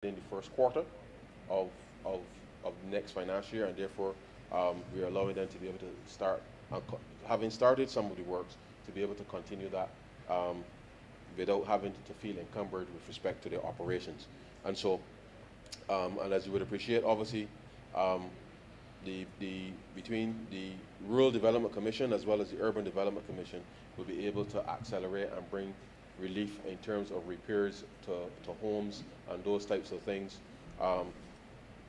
in the first quarter of, of, of next financial year, and therefore we are allowing them to be able to start, having started some of the works, to be able to continue that without having to feel encumbered with respect to their operations. And so, and as you would appreciate, obviously, um, between the Rural Development Commission as well as the Urban Development Commission will be able to accelerate and bring relief in terms of repairs to homes and those types of things. Um,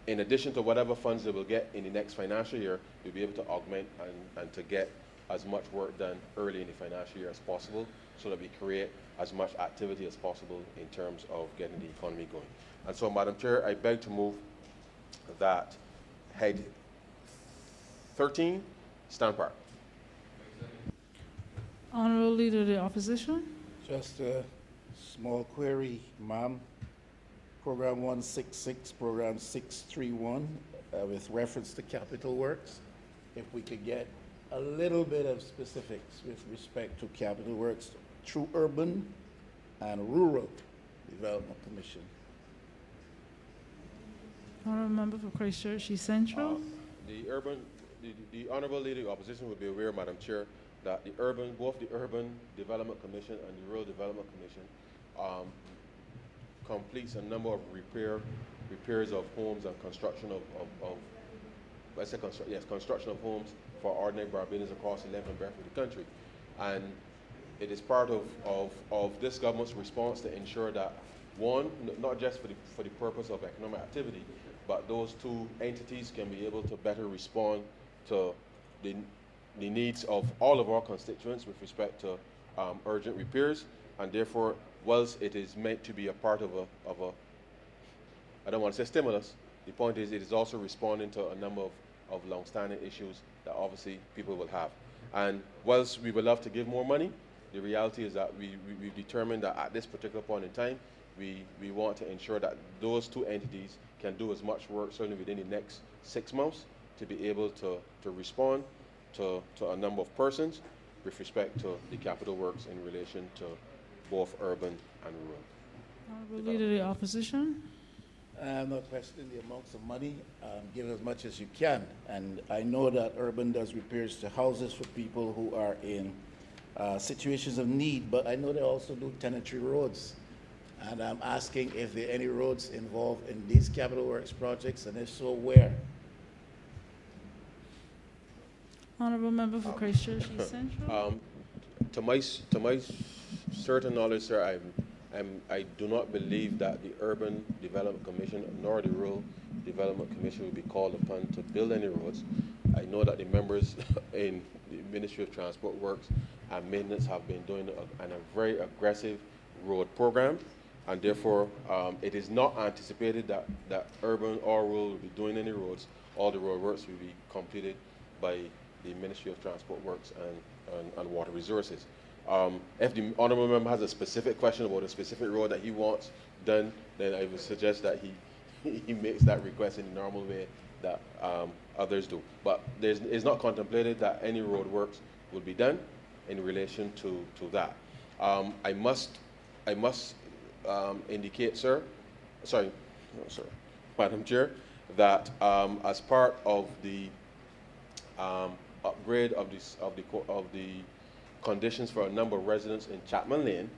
in addition to whatever funds they will get in the next financial year, we'll be able to augment and to get as much work done early in the financial year as possible, so that we create as much activity as possible in terms of getting the economy going. And so, Madam Chair, I beg to move that head 13 stand part. Honorable Leader of the Opposition. Just a small query, ma'am. Program 166, Program 631, with reference to capital works. If we could get a little bit of specifics with respect to capital works through Urban and Rural Development Commission. Honorable Member for Christchurch East Central. The Honourable Leader of the Opposition will be aware, Madam Chair, that both the Urban Development Commission and the Rural Development Commission completes a number of repairs of homes and construction construction of homes for ordinary Barbadians across the length and breadth of the country. And it is part of this government's response to ensure that, one, not just for the purpose of economic activity, but those two entities can be able to better respond to the needs of all of our constituents with respect to urgent repairs. And therefore, whilst it is meant to be a part of a I don't want to say stimulus, the point is it is also responding to a number of long-standing issues that obviously people will have. And whilst we would love to give more money, the reality is that we've determined that at this particular point in time, we want to ensure that those two entities can do as much work, certainly within the next 6 months, to be able to respond to a number of persons with respect to the capital works in relation to both urban and rural. Honorable Leader of the Opposition. I'm not questioning the amounts of money. Give as much as you can. And I know that Urban does repairs to houses for people who are in situations of need, but I know they also do tenantry roads. And I'm asking if there are any roads involved in these capital works projects, and if so, where? Honorable Member for Christchurch East Central. To my certain knowledge, sir, I do not believe that the Urban Development Commission nor the Rural Development Commission will be called upon to build any roads. I know that the members in the Ministry of Transport Works and Maintenance have been doing a very aggressive road program, and therefore it is not anticipated that Urban or Rural will be doing any roads. All the road works will be completed by the Ministry of Transport Works and Water Resources. If the honourable member has a specific question about a specific road that he wants done, then I would suggest that he makes that request in the normal way that others do. But it's not contemplated that any road works will be done in relation to that. I must indicate, Madam Chair, that as part of the upgrade of the conditions for a number of residents in Chapman Lane,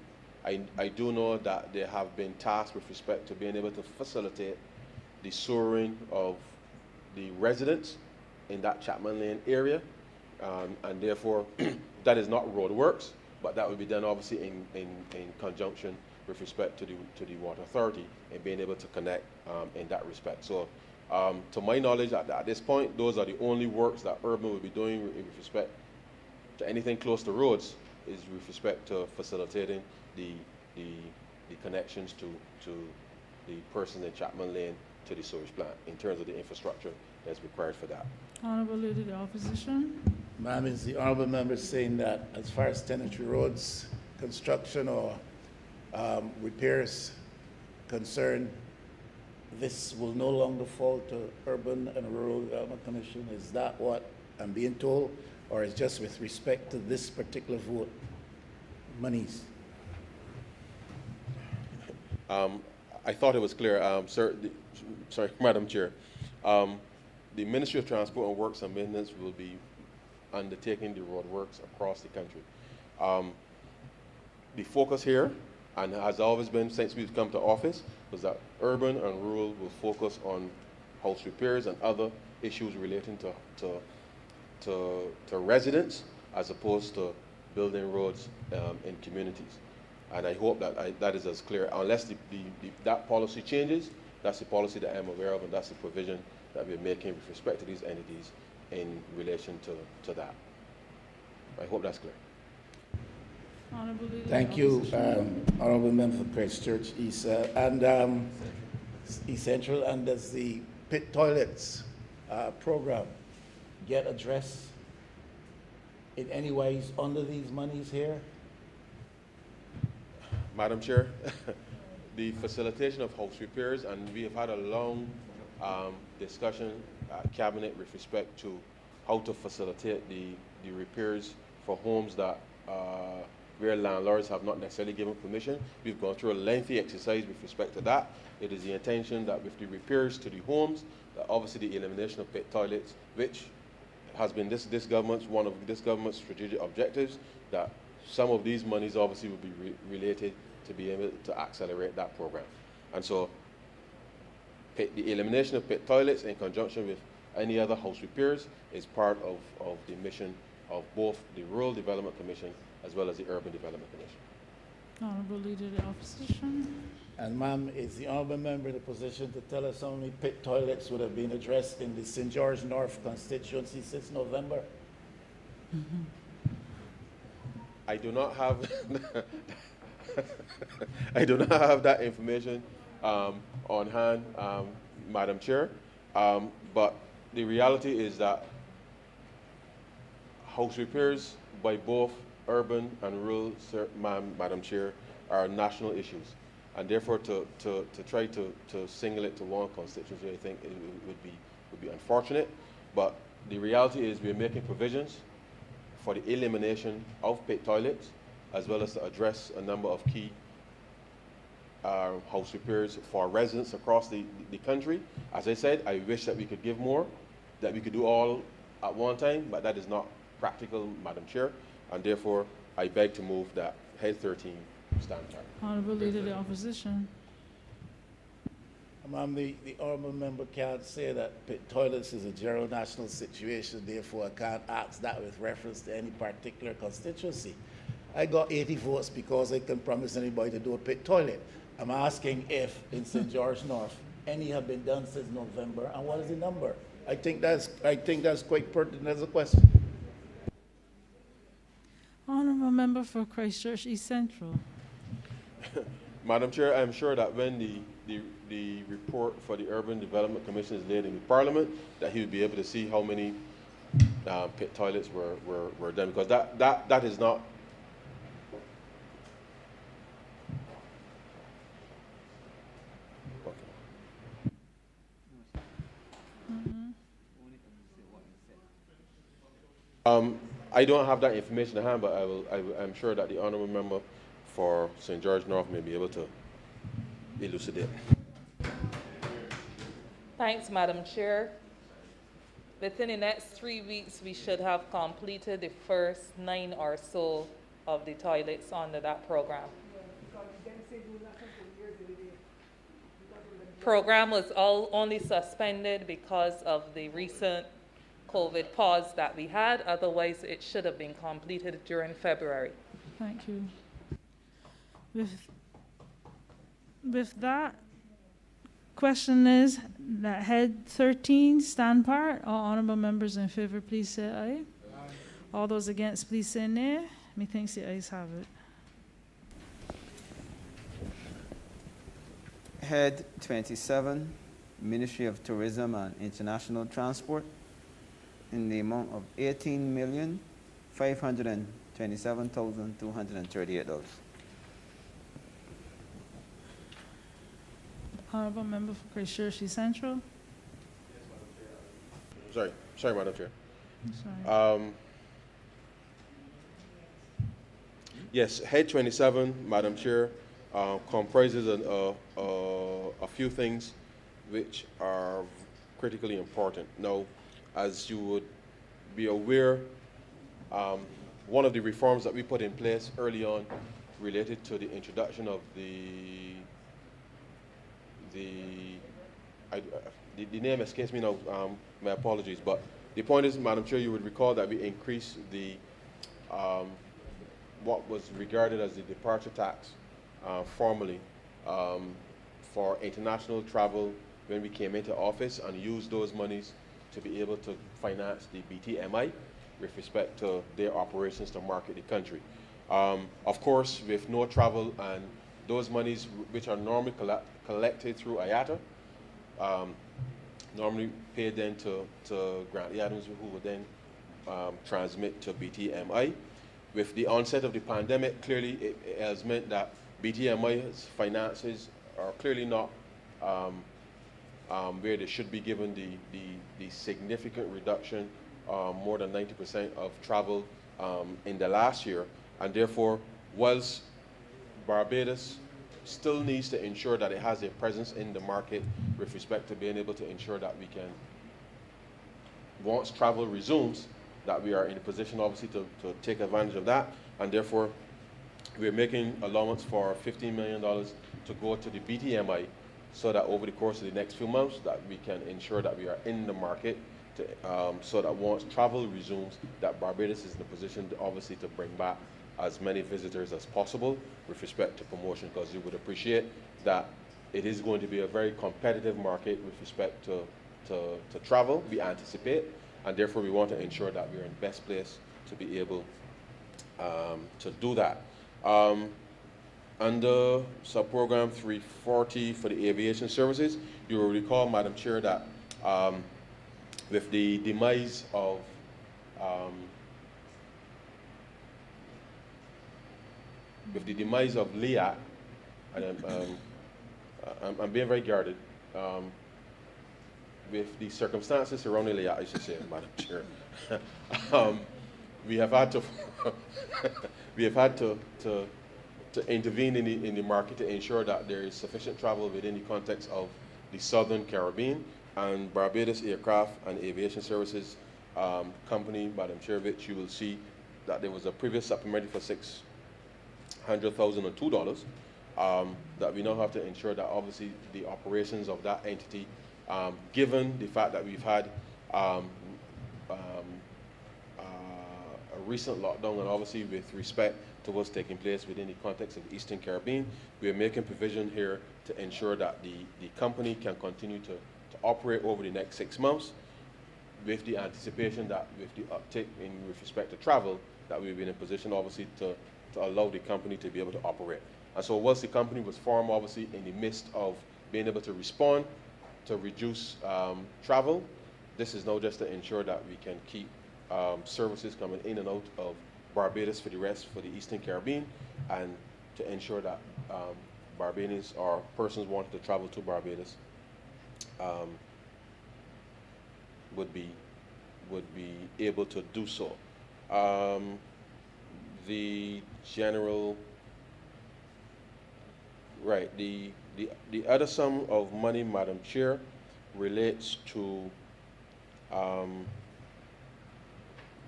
I do know that they have been tasked with respect to being able to facilitate the sewering of the residents in that Chapman Lane area, and therefore that is not road works, but that will be done obviously in conjunction with respect to the Water Authority and being able to connect in that respect. So to my knowledge, at this point, those are the only works that Urban will be doing with respect to anything close to roads, is with respect to facilitating the connections to the persons in Chapman Lane to the sewage plant in terms of the infrastructure that's required for that. Honorable Leader of the Opposition. Ma'am, is the honourable member saying that as far as tenantry roads construction or repairs concerned, this will no longer fall to Urban and Rural Development Commission? Is that what I'm being told? Or is just with respect to this particular vote, monies? I thought it was clear. Sorry, Madam Chair. The Ministry of Transport and Works and Maintenance will be undertaking the road works across the country. The focus here, and has always been since we've come to office, was that urban and rural will focus on house repairs and other issues relating to residents, as opposed to building roads in communities. And I hope that that is as clear. Unless that policy changes, that's the policy that I'm aware of, and that's the provision that we're making with respect to these entities in relation to that. I hope that's clear. Honorable Leader Thank you, Opposition. Honorable Member for Christchurch East and East Central. And does the pit toilets program get addressed in any ways under these monies here? Madam Chair, the facilitation of house repairs, and we have had a long discussion at Cabinet with respect to how to facilitate the repairs for homes that where landlords have not necessarily given permission. We've gone through a lengthy exercise with respect to that. It is the intention that with the repairs to the homes, that obviously the elimination of pit toilets, which has been one of this government's strategic objectives, that some of these monies obviously will be related to be able to accelerate that program. And so the elimination of pit toilets in conjunction with any other house repairs is part of the mission of both the Rural Development Commission as well as the Urban Development Commission. Honorable Leader of the Opposition. And ma'am, is the honorable member in a position to tell us how many pit toilets would have been addressed in the St. George North constituency since November? I do not have I do not have that information on hand, Madam Chair. But the reality is that house repairs by both urban and rural, Madam Chair, are national issues. And therefore, to try to single it to one constituency, I think it would be unfortunate. But the reality is we're making provisions for the elimination of pit toilets, as well as to address a number of key house repairs for residents across the country. As I said, I wish that we could give more, that we could do all at one time, but that is not practical, Madam Chair, and therefore I beg to move that Head 13 stand back. Honorable Leader of the Opposition. Ma'am, the honorable member can't say that pit toilets is a general national situation, therefore I can't ask that with reference to any particular constituency. I got 80 votes because I can promise anybody to do a pit toilet. I'm asking if in St. George North any have been done since November, and what is the number? I think that's quite pertinent as a question. Honorable Member for Christchurch East Central. Madam Chair, I'm sure that when the report for the Urban Development Commission is laid in the Parliament, that he will be able to see how many pit toilets were done, because that is not. I don't have that information at hand, but I'm sure that the honourable member for St. George North may be able to elucidate. Thanks, Madam Chair. Within the next 3 weeks, we should have completed the first 9 or so of the toilets under that program. Program was only suspended because of the recent COVID pause that we had. Otherwise, it should have been completed during February. Thank you. With that, question is that Head 13 stand part. All honorable members in favor, please say aye. Aye. All those against, please say nay. Methinks the ayes have it. Head 27, Ministry of Tourism and International Transport, in the amount of $18,527,238. Honorable Member for Christchurch East Central. Sorry, Madam Chair. Sorry. Yes, Head 27, Madam Chair, comprises a few things which are critically important. Now, as you would be aware, one of the reforms that we put in place early on related to the introduction of the name escapes me now, my apologies, but the point is, Madam Chair, you would recall that we increased the what was regarded as the departure tax formally for international travel when we came into office, and used those monies to be able to finance the BTMI with respect to their operations to market the country. Of course, with no travel and those monies which are normally collected through IATA, normally paid then to Grant Adams, who would then transmit to BTMI. With the onset of the pandemic, clearly it has meant that BTMI's finances are clearly not where they should be, given the significant reduction, more than 90% of travel in the last year. And therefore, whilst Barbados still needs to ensure that it has a presence in the market with respect to being able to ensure that we can, once travel resumes, that we are in a position obviously to take advantage of that. And therefore, we're making allowance for $15 million to go to the BTMI, so that over the course of the next few months that we can ensure that we are in the market to, so that once travel resumes, that Barbados is in a position to obviously to bring back as many visitors as possible with respect to promotion, because you would appreciate that it is going to be a very competitive market with respect to travel, we anticipate, and therefore we want to ensure that we're in best place to be able to do that. Under sub-program 340 for the aviation services, you will recall, Madam Chair, that with the demise of LEAC, and I'm being very guarded, with the circumstances surrounding LEAC, I should say, Madam Chair, we have had to intervene in the market to ensure that there is sufficient travel within the context of the Southern Caribbean, and Barbados Aircraft and Aviation Services Company, Madam Chair, which you will see that there was a previous supplementary for $600,002, that we now have to ensure that obviously the operations of that entity, given the fact that we've had a recent lockdown, and obviously with respect to what's taking place within the context of the Eastern Caribbean, we are making provision here to ensure that the company can continue to operate over the next 6 months, with the anticipation that with the uptick with respect to travel, that we'll be in a position obviously to allow the company to be able to operate. And so once the company was formed, obviously in the midst of being able to respond to reduce travel, this is now just to ensure that we can keep services coming in and out of Barbados for the Eastern Caribbean, and to ensure that Barbadians or persons wanting to travel to Barbados would be able to do so. The other sum of money, Madam Chair, relates to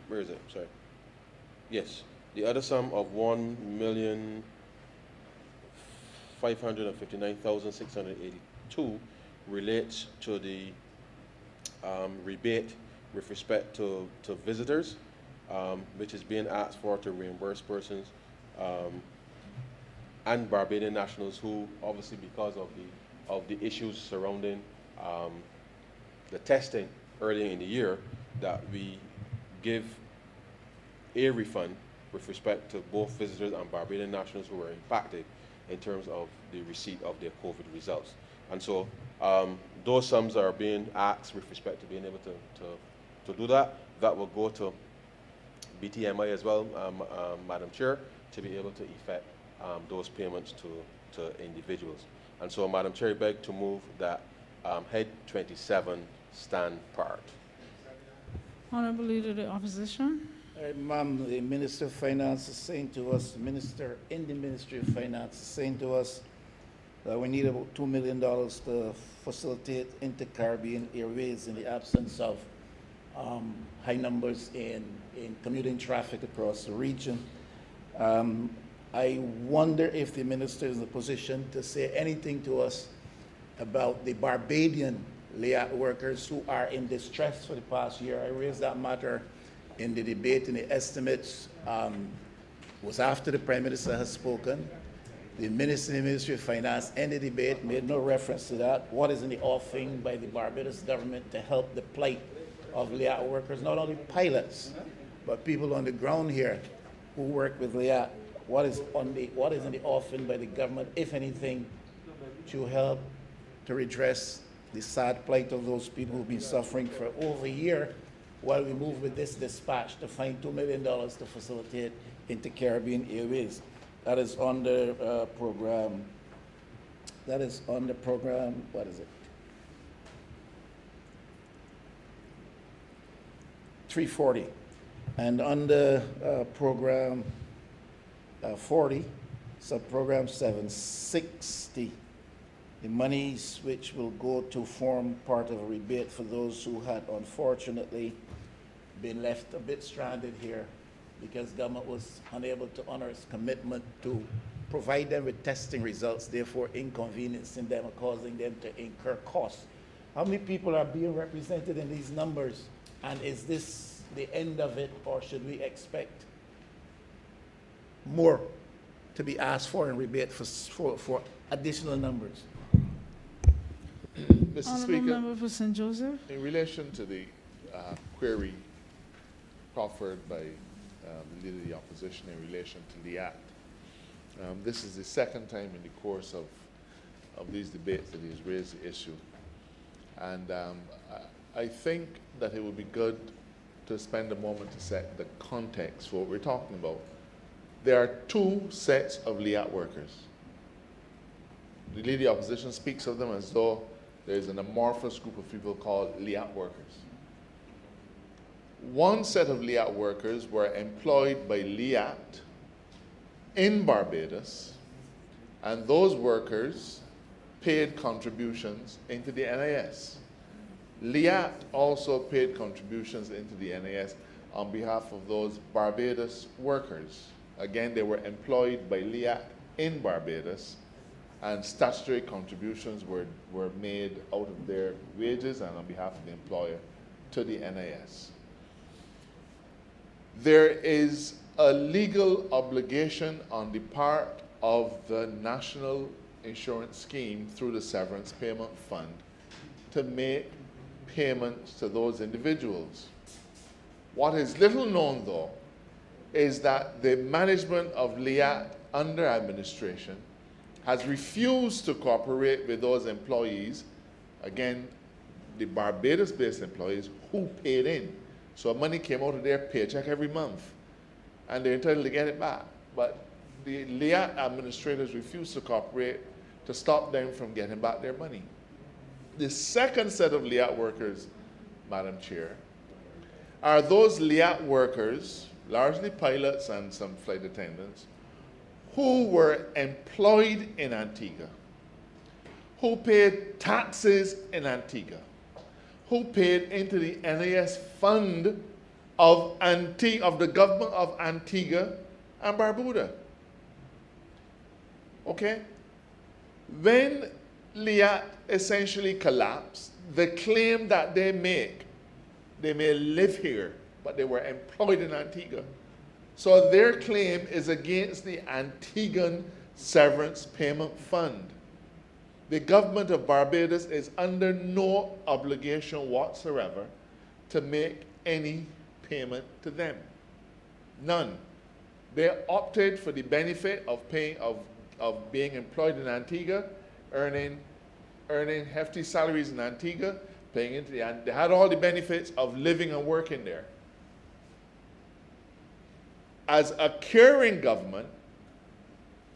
where is it? Sorry. Yes, the other sum of $1,559,682 relates to the rebate with respect to visitors, which is being asked for to reimburse persons and Barbadian nationals who, obviously because of the issues surrounding the testing earlier in the year, that we give a refund with respect to both visitors and Barbadian nationals who were impacted in terms of the receipt of their COVID results. And so those sums are being asked with respect to being able to do that. That will go to BTMI as well, Madam Chair, to be able to effect those payments to individuals. And so, Madam Chair, I beg to move that Head 27 stand part. Honorable Leader of the Opposition. Ma'am, the Minister of Finance is saying to us, the Minister in the Ministry of Finance is saying to us that we need about $2 million to facilitate inter-Caribbean airways in the absence of high numbers in commuting traffic across the region. I wonder if the Minister is in a position to say anything to us about the Barbadian LEAT workers who are in distress for the past year. I raised that matter in the debate, and the estimates was after the Prime Minister has spoken. The Minister in the Ministry of Finance in the debate made no reference to that. What is in the offering by the Barbados government to help the plight of LEAT workers, not only pilots, but people on the ground here who work with LEAT? What is in the offering by the government, if anything, to help to redress the sad plight of those people who've been suffering for over a year, while we move with this dispatch to find $2 million to facilitate inter-Caribbean airways? That is on the program. That is on the program. What is it? 340. And on the program 40, subprogram 760, the monies which will go to form part of a rebate for those who had unfortunately been left a bit stranded here because government was unable to honor its commitment to provide them with testing results, therefore inconveniencing them and causing them to incur costs. How many people are being represented in these numbers? And is this the end of it, or should we expect more to be asked for in rebate for additional numbers? Mr. Honourable Speaker, Member for St. Joseph. in relation to the query proffered by the Leader of the Opposition in relation to the Act, this is the second time in the course of these debates that he has raised the issue. And I think that it would be good to spend a moment to set the context for what we're talking about. There are two sets of LEAT workers. The Leader of the Opposition speaks of them as though there's an amorphous group of people called LEAT workers. One set of LEAT workers were employed by LEAT in Barbados, and those workers paid contributions into the NIS. LEAT also paid contributions into the NIS on behalf of those Barbados workers. Again, they were employed by LEAT in Barbados, and statutory contributions were made out of their wages and on behalf of the employer to the NIS. There is a legal obligation on the part of the National Insurance Scheme through the Severance Payment Fund to make payments to those individuals. What is little known, though, is that the management of LEAT under administration has refused to cooperate with those employees, again, the Barbados-based employees who paid in. So money came out of their paycheck every month, and they're entitled to get it back. But the LEAT administrators refused to cooperate to stop them from getting back their money. The second set of LEAT workers, Madam Chair, are those LEAT workers, largely pilots and some flight attendants, who were employed in Antigua, who paid taxes in Antigua, who paid into the NAS fund of the government of Antigua and Barbuda. Okay? When LEAT essentially collapsed, the claim that they may live here, but they were employed in Antigua. So their claim is against the Antiguan Severance Payment Fund. The government of Barbados is under no obligation whatsoever to make any payment to them. None. They opted for the benefit of being employed in Antigua, earning hefty salaries in Antigua, paying into they had all the benefits of living and working there. As a caring government,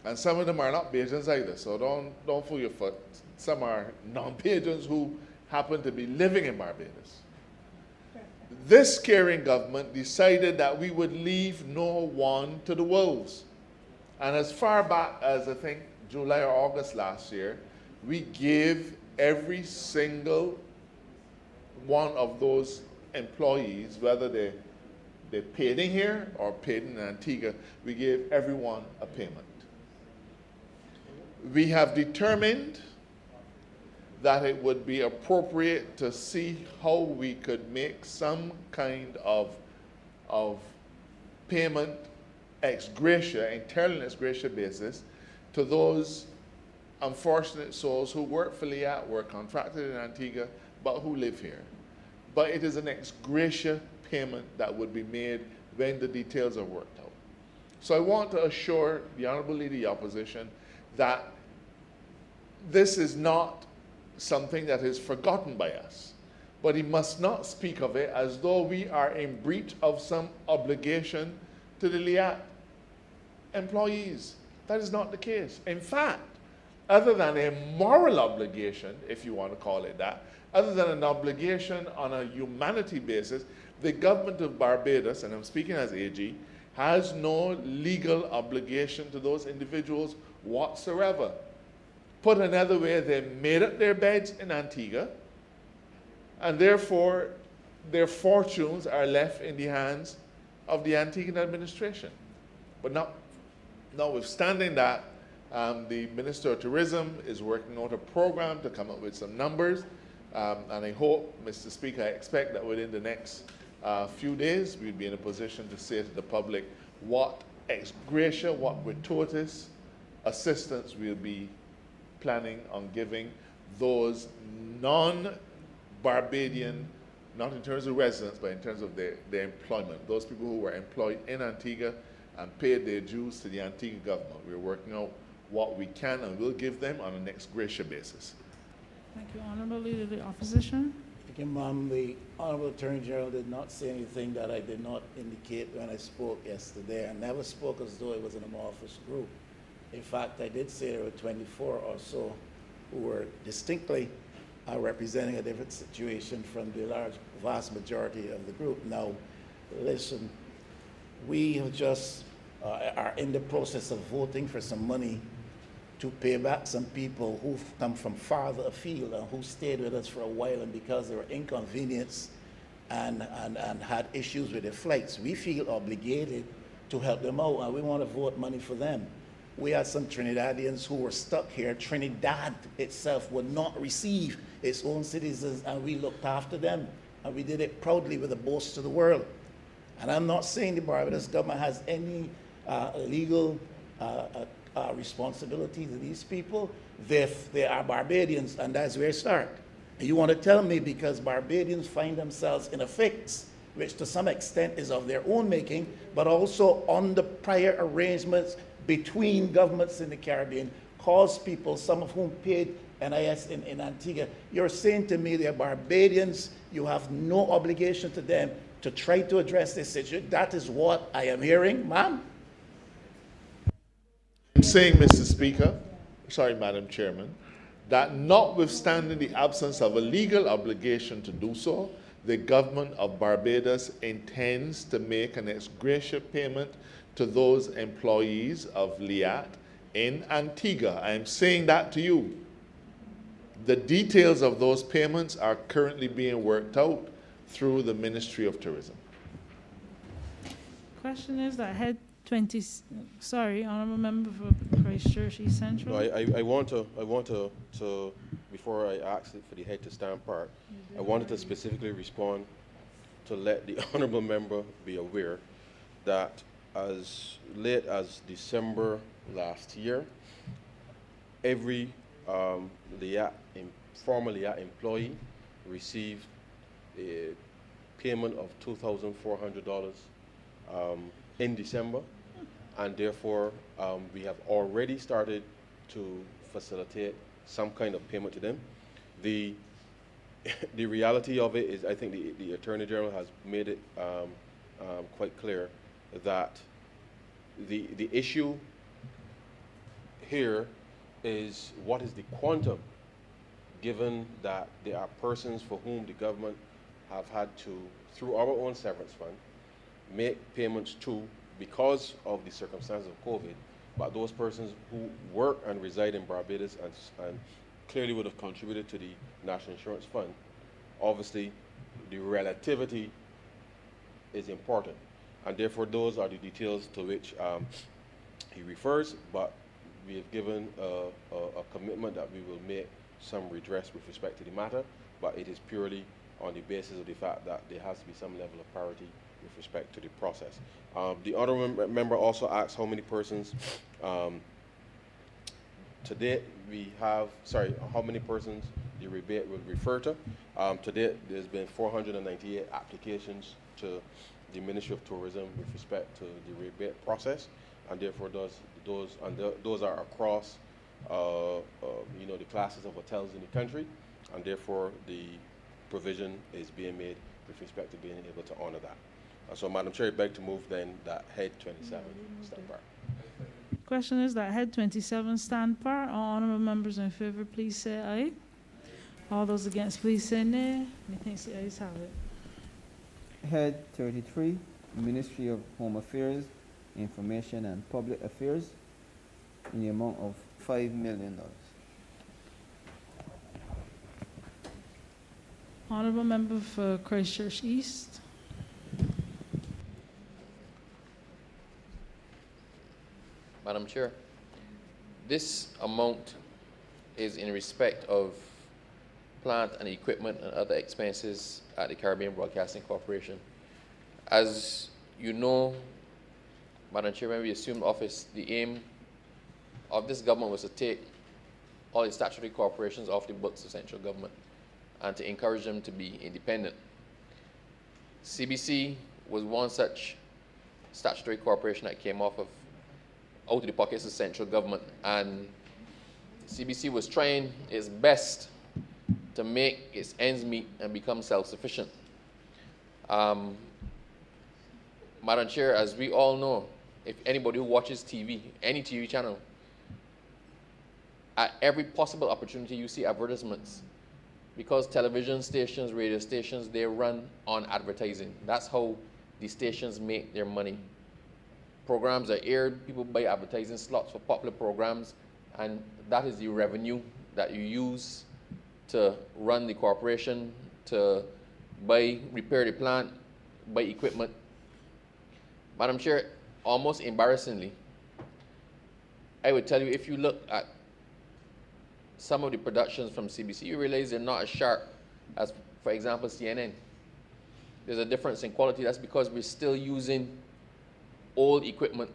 and some of them are not Bajans either, so don't fool your foot. Some are non-Bajans who happen to be living in Barbados. this caring government decided that we would leave no one to the wolves. And as far back as I think July or August last year, we gave every single one of those employees, whether they paid in here or paid in Antigua, we gave everyone a payment. We have determined that it would be appropriate to see how we could make some kind of payment ex gratia, entirely ex gratia basis, to those unfortunate souls who work for LIAT, were contracted in Antigua, but who live here. But it is an ex gratia payment that would be made when the details are worked out. So I want to assure the Honorable Leader of the Opposition that this is not something that is forgotten by us. But he must not speak of it as though we are in breach of some obligation to the LIAT employees. That is not the case. In fact, other than a moral obligation, if you want to call it that, other than an obligation on a humanity basis, the government of Barbados, and I'm speaking as AG, has no legal obligation to those individuals whatsoever. Put another way, they made up their beds in Antigua, and therefore their fortunes are left in the hands of the Antiguan administration. But notwithstanding that, the Minister of Tourism is working out a program to come up with some numbers, and I hope, Mr. Speaker, I expect that within the next few days we'll be in a position to say to the public what ex gratia, what gratuitous assistance we'll be planning on giving those non-Barbadian, not in terms of residence, but in terms of their employment, those people who were employed in Antigua and paid their dues to the Antigua government. We're working out what we can and will give them on an ex gratia basis. Thank you, Honorable Leader of the Opposition. Thank you, Ma'am. The Honorable Attorney General did not say anything that I did not indicate when I spoke yesterday. I never spoke as though it was an amorphous group. In fact, I did say there were 24 or so who were distinctly representing a different situation from the vast majority of the group. Now, listen, we have just are in the process of voting for some money to pay back some people who've come from farther afield and who stayed with us for a while, and because they were inconvenienced and had issues with their flights, we feel obligated to help them out, and we want to vote money for them. We had some Trinidadians who were stuck here. Trinidad itself would not receive its own citizens, and we looked after them, and we did it proudly with a boast to the world. And I'm not saying the Barbados government has any legal responsibility to these people. They are Barbadians, and that's where it starts. You want to tell me because Barbadians find themselves in a fix, which to some extent is of their own making, but also on the prior arrangements between governments in the Caribbean, caused people, some of whom paid NIS in Antigua. You're saying to me they're Barbadians, you have no obligation to them to try to address this issue. That is what I am hearing, ma'am. I'm saying, Mr. Speaker, sorry, Madam Chairman, that notwithstanding the absence of a legal obligation to do so, the government of Barbados intends to make an ex gratia payment to those employees of LIAT in Antigua. I am saying that to you. The details of those payments are currently being worked out through the Ministry of Tourism. Question is that head 20, sorry, Honorable Member for Christchurch East Central. No, I want to, before I ask for the head to stand part, I wanted to specifically respond to let the Honorable Member be aware that as late as December last year, every former LIAT employee received a payment of $2,400 in December, and therefore we have already started to facilitate some kind of payment to them. The reality of it is, I think the Attorney General has made it quite clear that the issue here is what is the quantum, given that there are persons for whom the government have had to, through our own severance fund, make payments to, because of the circumstances of COVID, but those persons who work and reside in Barbados and clearly would have contributed to the National Insurance Fund. Obviously, the relativity is important, and therefore those are the details to which he refers, but we have given a commitment that we will make some redress with respect to the matter, but it is purely on the basis of the fact that there has to be some level of parity with respect to the process. The other member also asked how many persons, to date we have, how many persons the rebate will refer to. To date, there's been 498 applications to the Ministry of Tourism with respect to the rebate process, and therefore those are across the classes of hotels in the country, and therefore the provision is being made with respect to being able to honor that. So, Madam Chair, I beg to move then that head 27 stand part. Question is that head 27 stand part. All honorable members in favor, please say aye. All those against, please say nay. Methinks the ayes have it. Head 33, Ministry of Home Affairs, Information and Public Affairs, in the amount of $5 million. Honorable member for Christchurch East. Madam Chair, this amount is in respect of plant and equipment and other expenses at the Caribbean Broadcasting Corporation. As you know, Madam Chair, when we assumed office, the aim of this government was to take all the statutory corporations off the books of central government and to encourage them to be independent. CBC was one such statutory corporation that came out of the pockets of central government, and CBC was trying its best to make its ends meet and become self-sufficient. Madam Chair, as we all know, if anybody who watches TV, any TV channel, at every possible opportunity you see advertisements, because television stations, radio stations, they run on advertising. That's how the stations make their money. Programs are aired, people buy advertising slots for popular programs, and that is the revenue that you use to run the corporation, to repair the plant, buy equipment. Madam Chair, almost embarrassingly, I would tell you, if you look at some of the productions from CBC, you realize they're not as sharp as, for example, CNN. There's a difference in quality. That's because we're still using old equipment,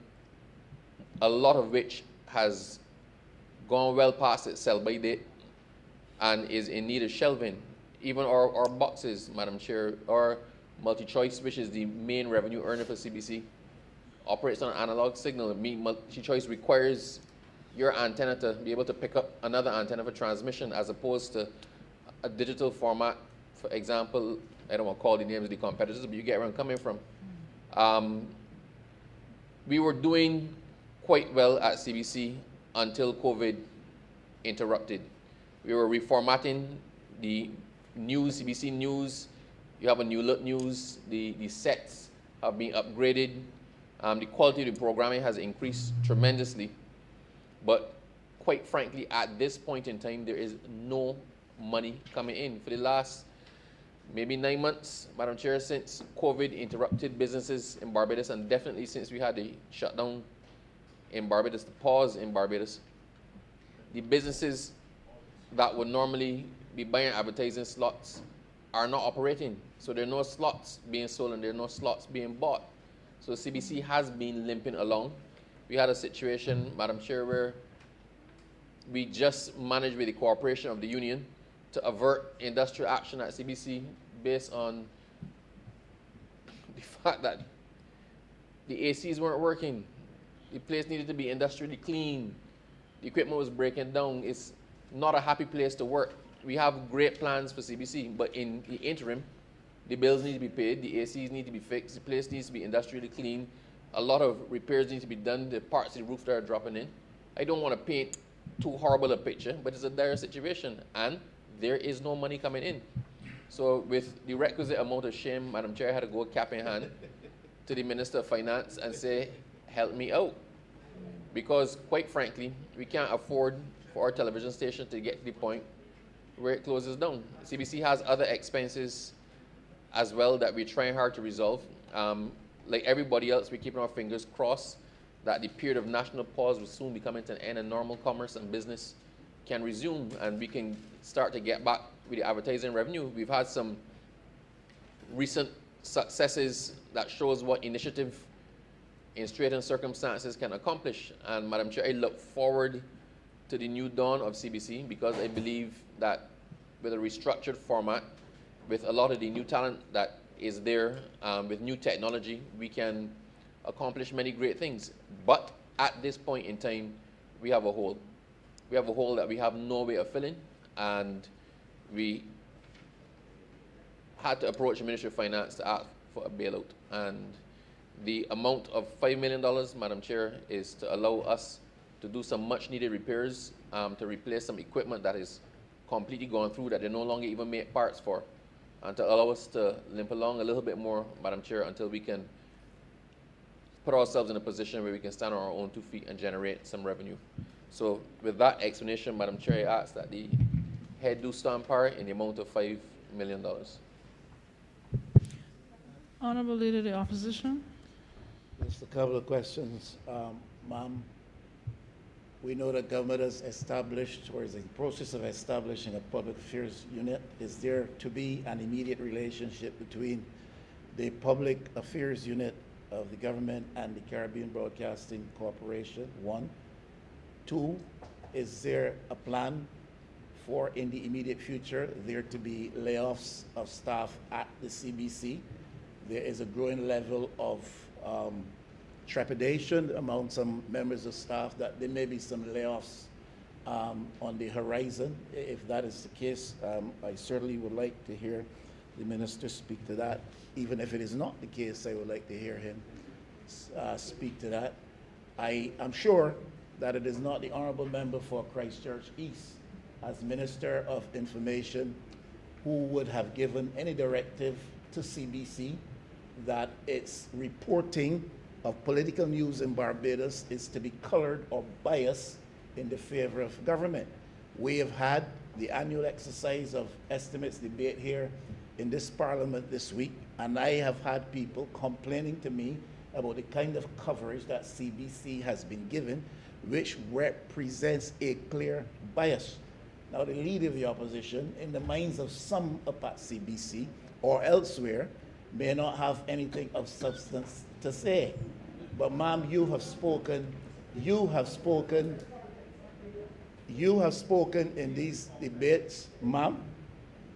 a lot of which has gone well past its sell-by date and is in need of shelving. Even our boxes, Madam Chair, our multi-choice, which is the main revenue earner for CBC, operates on an analog signal. Multi-choice requires your antenna to be able to pick up another antenna for transmission, as opposed to a digital format. For example, I don't want to call the names of the competitors, but you get where I'm coming from. We were doing quite well at CBC until COVID interrupted. We were reformatting the news, CBC News. You have a new look news. The sets have been upgraded. The quality of the programming has increased tremendously. But quite frankly, at this point in time, there is no money coming in. For the last maybe 9 months, Madam Chair, since COVID interrupted businesses in Barbados, and definitely since we had the shutdown in Barbados, the pause in Barbados, the businesses that would normally be buying advertising slots are not operating. So there are no slots being sold and there are no slots being bought. So CBC has been limping along. We had a situation, Madam Chair, where we just managed with the cooperation of the union to avert industrial action at CBC based on the fact that the ACs weren't working. The place needed to be industrially clean. The equipment was breaking down. It's not a happy place to work. We have great plans for CBC, but in the interim, the bills need to be paid, the ACs need to be fixed, the place needs to be industrially clean, a lot of repairs need to be done, the parts of the roof that are dropping in. I don't want to paint too horrible a picture, but it's a dire situation, and there is no money coming in. So with the requisite amount of shame, Madam Chair, I had to go cap in hand to the Minister of Finance and say, help me out. Because quite frankly, we can't afford for our television station to get to the point where it closes down. CBC has other expenses as well that we're trying hard to resolve. Like everybody else, we're keeping our fingers crossed that the period of national pause will soon be coming to an end and normal commerce and business can resume and we can start to get back with the advertising revenue. We've had some recent successes that shows what initiative in straitened circumstances can accomplish. And Madam Chair, I look forward to the new dawn of CBC because I believe that with a restructured format, with a lot of the new talent that is there, with new technology, we can accomplish many great things. But at this point in time, we have a hole. We have a hole that we have no way of filling, and we had to approach the Ministry of Finance to ask for a bailout. And the amount of $5 million, Madam Chair, is to allow us to do some much needed repairs, to replace some equipment that is completely gone through that they no longer even make parts for, and to allow us to limp along a little bit more, Madam Chair, until we can put ourselves in a position where we can stand on our own 2 feet and generate some revenue. So with that explanation, Madam Chair, I ask that the head do stand par in the amount of $5 million. Honorable Leader of the Opposition. Just a couple of questions. Ma'am, we know that government has established or is in the process of establishing a public affairs unit. Is there to be an immediate relationship between the public affairs unit of the government and the Caribbean Broadcasting Corporation? 1. 2, is there a plan for, in the immediate future, there to be layoffs of staff at the CBC? There is a growing level of trepidation among some members of staff that there may be some layoffs on the horizon. If that is the case, I certainly would like to hear the minister speak to that. Even if it is not the case, I would like to hear him speak to that. I am sure that it is not the honorable member for Christchurch East, as Minister of Information, who would have given any directive to CBC that its reporting of political news in Barbados is to be colored or biased in the favor of government. We have had the annual exercise of estimates debate here in this parliament this week, and I have had people complaining to me about the kind of coverage that CBC has been given, which represents a clear bias. Now, the leader of the opposition, in the minds of some up at CBC or elsewhere, may not have anything of substance to say. But ma'am, you have spoken in these debates, ma'am,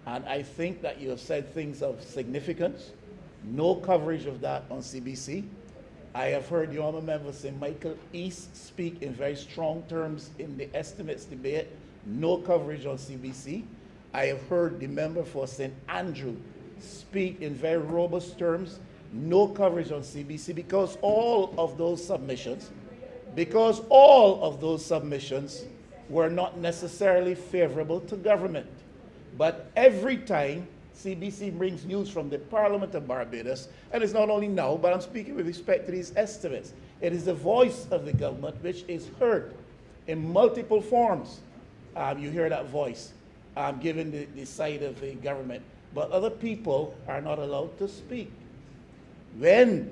and I think that you have said things of significance. No coverage of that on CBC. I have heard the honourable member St. Michael East speak in very strong terms in the estimates debate. No coverage on CBC. I have heard the member for St. Andrew speak in very robust terms. No coverage on CBC because all of those submissions were not necessarily favorable to government. But every time CBC brings news from the Parliament of Barbados, and it's not only now, but I'm speaking with respect to these estimates, it is the voice of the government which is heard in multiple forms. You hear that voice given the side of the government, but other people are not allowed to speak. When,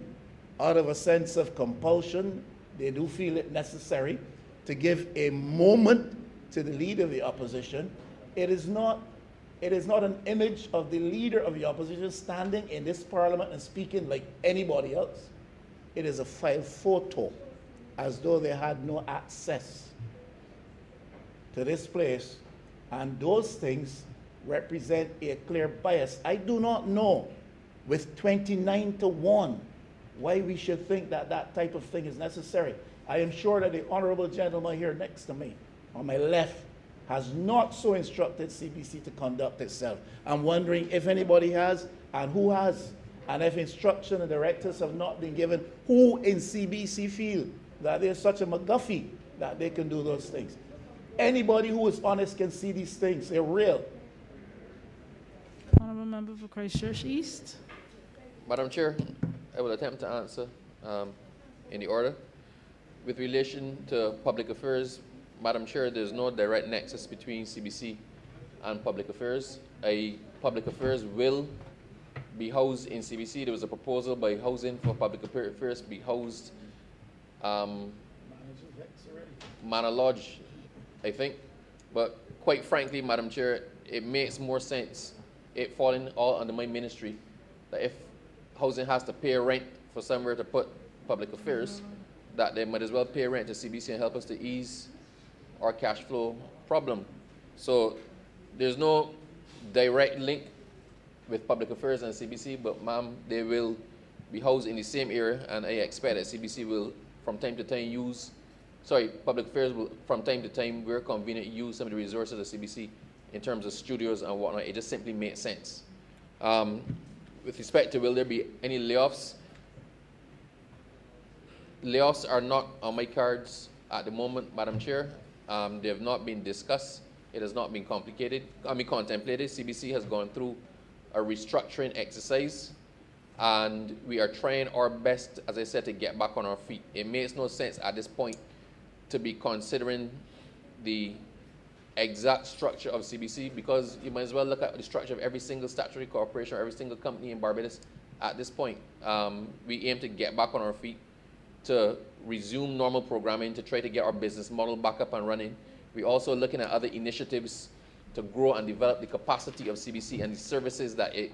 out of a sense of compulsion, they do feel it necessary to give a moment to the leader of the opposition, it is not an image of the leader of the opposition standing in this parliament and speaking like anybody else. It is a file photo, as though they had no access to this place, and those things represent a clear bias. I do not know, with 29-1, why we should think that that type of thing is necessary. I am sure that the honorable gentleman here next to me, on my left, has not so instructed CBC to conduct itself. I'm wondering if anybody has and who has, and if instruction and directives have not been given, who in CBC feel that there's such a McGuffey that they can do those things. Anybody who is honest can see these things. They're real. Honorable Honorable Member for Christchurch East. Madam Chair, I will attempt to answer in the order. With relation to public affairs, Madam Chair, there's no direct nexus between CBC and public affairs. Public affairs will be housed in CBC. There was a proposal by Housing for Public Affairs to be housed Manor Lodge, I think. But quite frankly, Madam Chair, it makes more sense, it falling all under my ministry, that if Housing has to pay rent for somewhere to put public affairs, that they might as well pay rent to CBC and help us to ease our cash flow problem. So there's no direct link with public affairs and CBC, but ma'am, they will be housed in the same area, and I expect that CBC will from time to time public affairs will from time to time, where convenient, use some of the resources of CBC in terms of studios and whatnot. It just simply makes sense. With respect to will there be any layoffs, layoffs are not on my cards at the moment, Madam Chair. They have not been discussed. It has not been contemplated. CBC has gone through a restructuring exercise, and we are trying our best, as I said, to get back on our feet. It makes no sense at this point to be considering the exact structure of CBC, because you might as well look at the structure of every single statutory corporation or every single company in Barbados at this point. We aim to get back on our feet, to resume normal programming, to try to get our business model back up and running. We're also looking at other initiatives to grow and develop the capacity of CBC and the services that it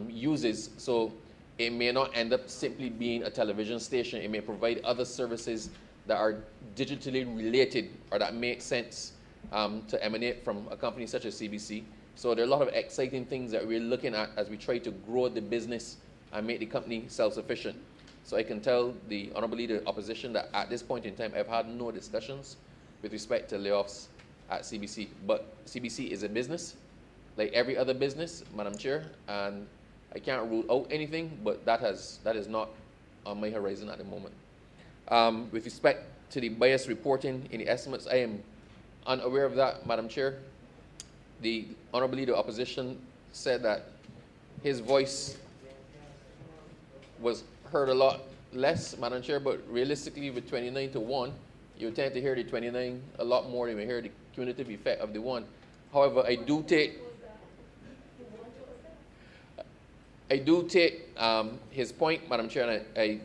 uses. So it may not end up simply being a television station. It may provide other services that are digitally related or that make sense to emanate from a company such as CBC. So there are a lot of exciting things that we're looking at as we try to grow the business and make the company self-sufficient. So I can tell the Honourable Leader of Opposition that at this point in time, I've had no discussions with respect to layoffs at CBC. But CBC is a business, like every other business, Madam Chair, and I can't rule out anything, but that is not on my horizon at the moment. With respect to the bias reporting in the estimates, I am unaware of that, Madam Chair. The Honourable Leader of Opposition said that his voice was heard a lot less, Madam Chair, but realistically with 29 to 1, you tend to hear the 29 a lot more than you hear the cumulative effect of the 1. However, I do take his point, Madam Chair, and I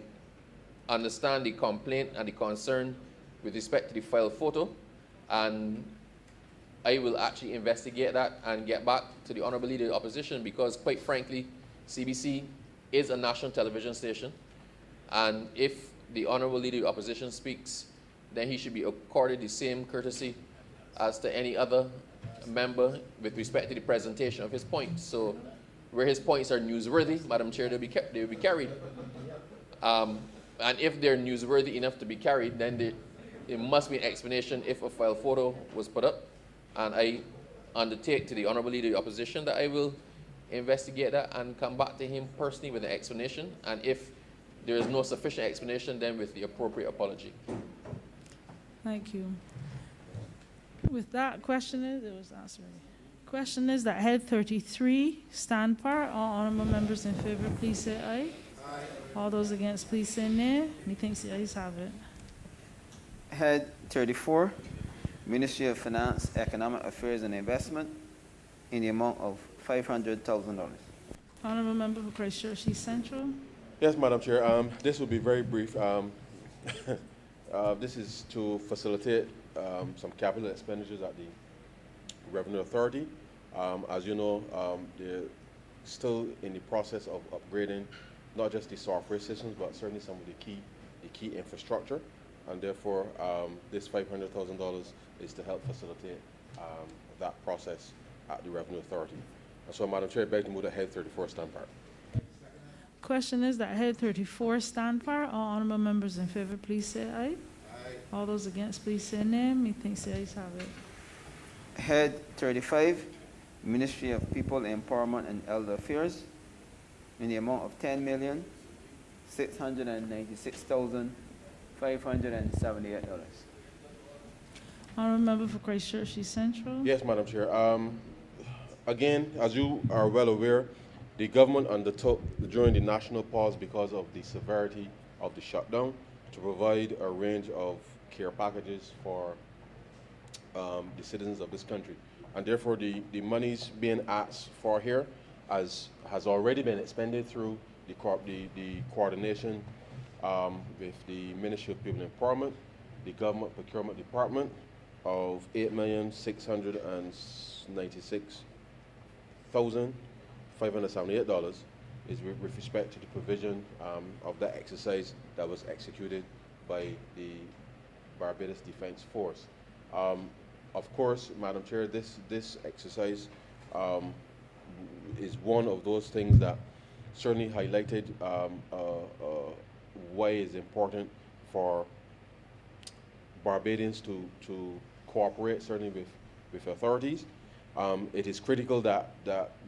understand the complaint and the concern with respect to the file photo, and I will actually investigate that and get back to the Honourable Leader of the Opposition, because quite frankly, CBC is a national television station, and if the Honourable Leader of the Opposition speaks, then he should be accorded the same courtesy as to any other member with respect to the presentation of his points. So where his points are newsworthy, Madam Chair, they'll be carried. And if they're newsworthy enough to be carried, then it must be an explanation if a file photo was put up. And I undertake to the Honourable Leader of the Opposition that I will investigate that and come back to him personally with an explanation. And if there is no sufficient explanation, then with the appropriate apology. Thank you. With that, question is that head 33, stand par. All honourable members in favour, please say aye. Aye. All those against, please say nay. Methinks the ayes have it. Head 34, Ministry of Finance, Economic Affairs and Investment, in the amount of $500,000. Honourable member for Christchurch East Central. Yes, Madam Chair. This will be very brief. This is to facilitate some capital expenditures at the Revenue Authority. As you know, they're still in the process of upgrading not just the software systems, but certainly some of the key infrastructure. And therefore, this $500,000 is to help facilitate that process at the Revenue Authority. And so, Madam Chair, I beg to move that head 34 stand par. Question is that head 34 stand par. All honourable members in favour, please say aye. Aye. All those against, please say nay. Methinks the ayes have it. Head 35, Ministry of People Empowerment and Elder Affairs, in the amount of $10,696,578. Honourable member for Christchurch East Central. Yes, Madam Chair. again, as you are well aware, the government undertook during the national pause because of the severity of the shutdown to provide a range of care packages for the citizens of this country. And therefore, the monies being asked for here has already been expended through the coordination with the Ministry of People Empowerment, the Government Procurement Department of $8,696,578 is with respect to the provision of that exercise that was executed by the Barbados Defense Force. Of course, Madam Chair, this exercise is one of those things that certainly highlighted why it's important for Barbadians to cooperate, certainly with authorities. It is critical that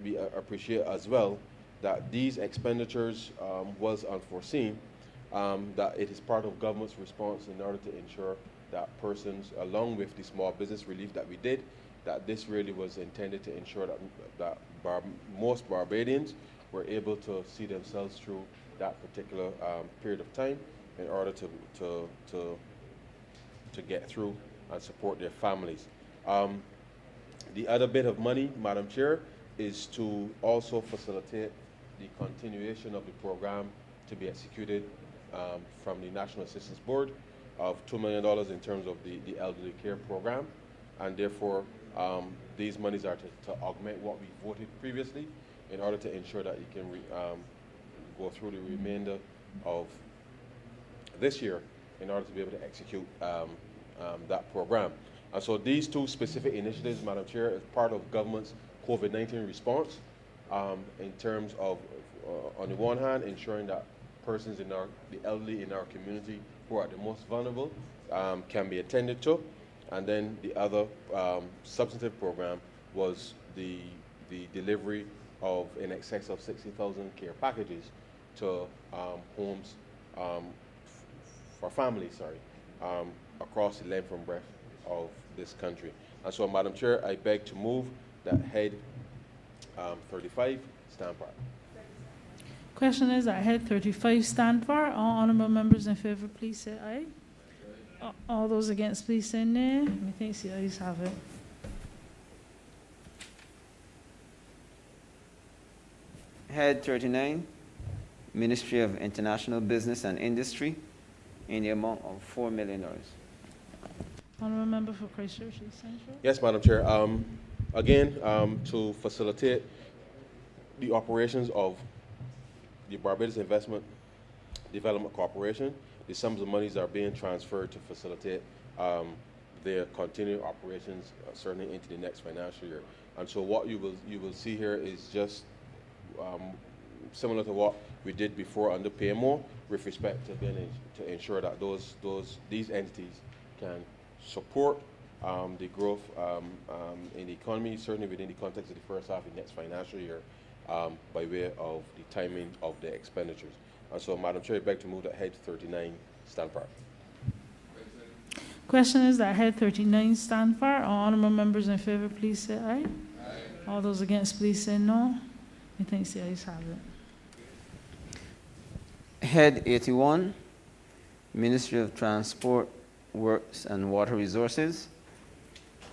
we appreciate as well that these expenditures was unforeseen, that it is part of government's response in order to ensure that persons, along with the small business relief that we did, that this really was intended to ensure that most Barbadians were able to see themselves through that particular period of time in order to get through and support their families. The other bit of money, Madam Chair, is to also facilitate the continuation of the program to be executed from the National Assistance Board of $2 million in terms of the elderly care program, and therefore these monies are to augment what we voted previously in order to ensure that you can go through the remainder of this year in order to be able to execute that program. And so these two specific initiatives, Madam Chair, is part of government's COVID-19 response in terms of, on the one hand, ensuring that persons the elderly in our community who are the most vulnerable can be attended to. And then the other substantive program was the delivery of in excess of 60,000 care packages to homes for families, across the length and breadth of this country. And so, Madam Chair, I beg to move that head 35 stand part. Question is that head 35 stand for. All honourable members in favour, please say aye. All those against, please say nay. Methinks the ayes have it. Head 39, Ministry of International Business and Industry, in the amount of $4 million. Honourable member for Christchurch East Central. Yes, Madam Chair. Again, to facilitate the operations of the Barbados Investment Development Corporation, the sums of monies are being transferred to facilitate their continued operations, certainly into the next financial year. And so what you will see here is just similar to what we did before under PMO, with respect to being to ensure that these entities can support the growth in the economy, certainly within the context of the first half of the next financial year, by way of the timing of the expenditures. And so, Madam Chair, I beg to move that head 39 stand for. Question is that head 39 stand for. All honourable members in favour, please say aye. All those against, please say no. Methinks the ayes have it. Head 81, Ministry of Transport, Works and Water Resources,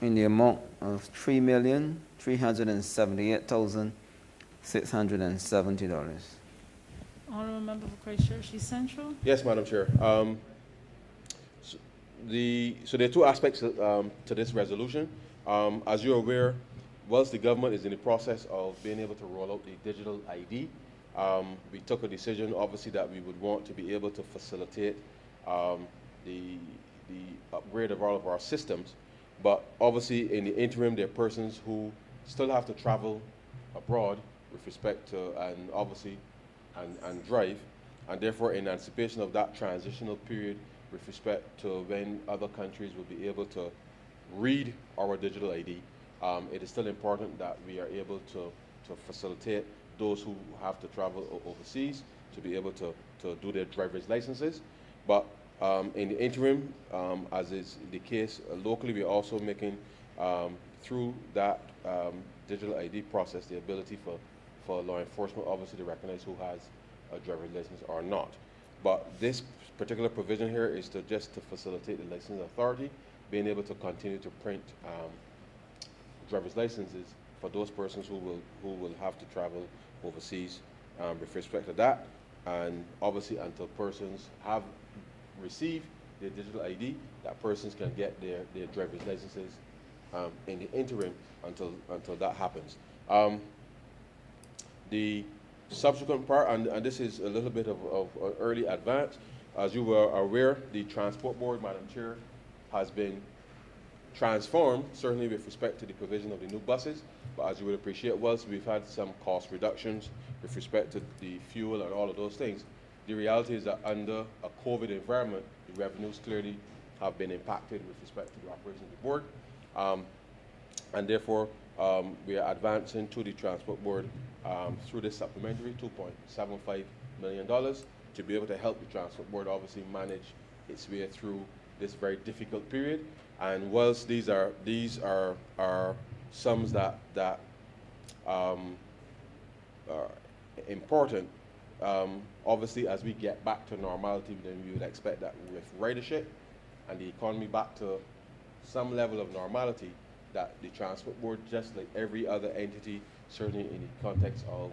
in the amount of $3,378,670. Honourable member for Christchurch East Central. Yes, Madam Chair. So there are two aspects to this resolution. As you're aware, whilst the government is in the process of being able to roll out the digital ID, we took a decision, obviously, that we would want to be able to facilitate the upgrade of all of our systems. But obviously, in the interim, there are persons who still have to travel abroad with respect to, and drive, and therefore, in anticipation of that transitional period with respect to when other countries will be able to read our digital ID, it is still important that we are able to facilitate those who have to travel overseas to be able to do their driver's licenses. But in the interim, as is the case locally, we're also making, through that digital ID process the ability for law enforcement obviously to recognize who has a driver's license or not. But this particular provision here is to just to facilitate the license authority being able to continue to print driver's licenses for those persons who will have to travel overseas with respect to that. And obviously until persons have received their digital ID, that persons can get their driver's licenses in the interim until that happens. The subsequent part, and this is a little bit of an early advance, as you were aware, the Transport Board, Madam Chair, has been transformed, certainly with respect to the provision of the new buses, but as you would appreciate, whilst we've had some cost reductions with respect to the fuel and all of those things, the reality is that under a COVID environment, the revenues clearly have been impacted with respect to the operation of the board, and therefore we are advancing to the Transport Board through this supplementary $2.75 million to be able to help the Transport Board obviously manage its way through this very difficult period. And whilst these are sums that are important, obviously as we get back to normality, then we would expect that with ridership and the economy back to some level of normality, that the Transport Board, just like every other entity, certainly in the context of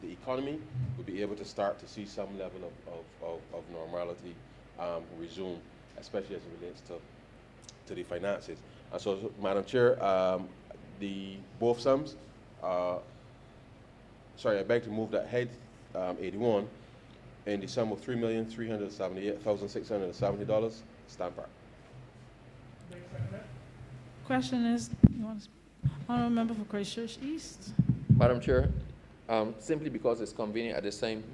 the economy, will be able to start to see some level of normality resume, especially as it relates to the finances. And so, Madam Chair, both sums, sorry, I beg to move that head 81 in the sum of $3,378,670 stamp part. Question is, Honourable Member for Christchurch East. Madam Chair, simply because it's convenient at this time,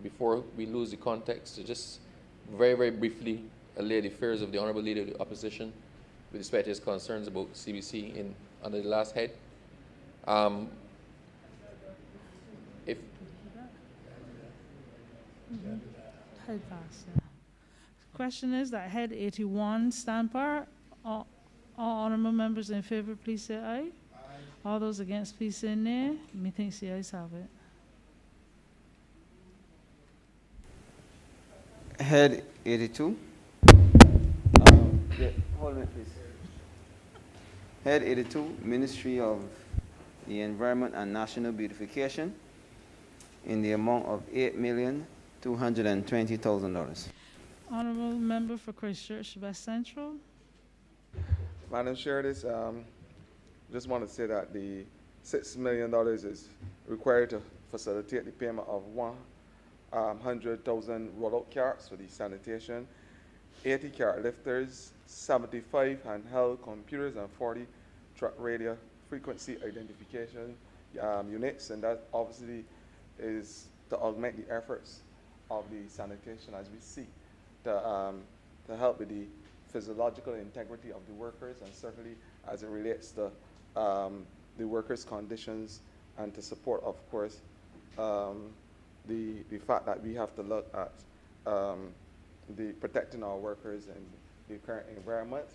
before we lose the context, to just very, very briefly allay the fears of the Honourable Leader of the Opposition with respect to his concerns about CBC under the last head. Head pass, yeah. Question is that head 81 stand part. All honourable members in favour, please say aye. Aye. All those against, please say nay. Methinks the ayes have it. Head 82. Hold on, please. Head 82, Ministry of the Environment and National Beautification, in the amount of $8,220,000. Honourable Member for Christchurch West Central. Madam Chair, just want to say that the $6 million is required to facilitate the payment of 100,000 rollout carts for the sanitation, 80 cart lifters, 75 handheld computers, and 40 truck radio frequency identification units, and that obviously is to augment the efforts of the sanitation as we seek to help with the physiological integrity of the workers, and certainly as it relates to the workers' conditions, and to support, of course, the fact that we have to look at the protecting our workers in the current environment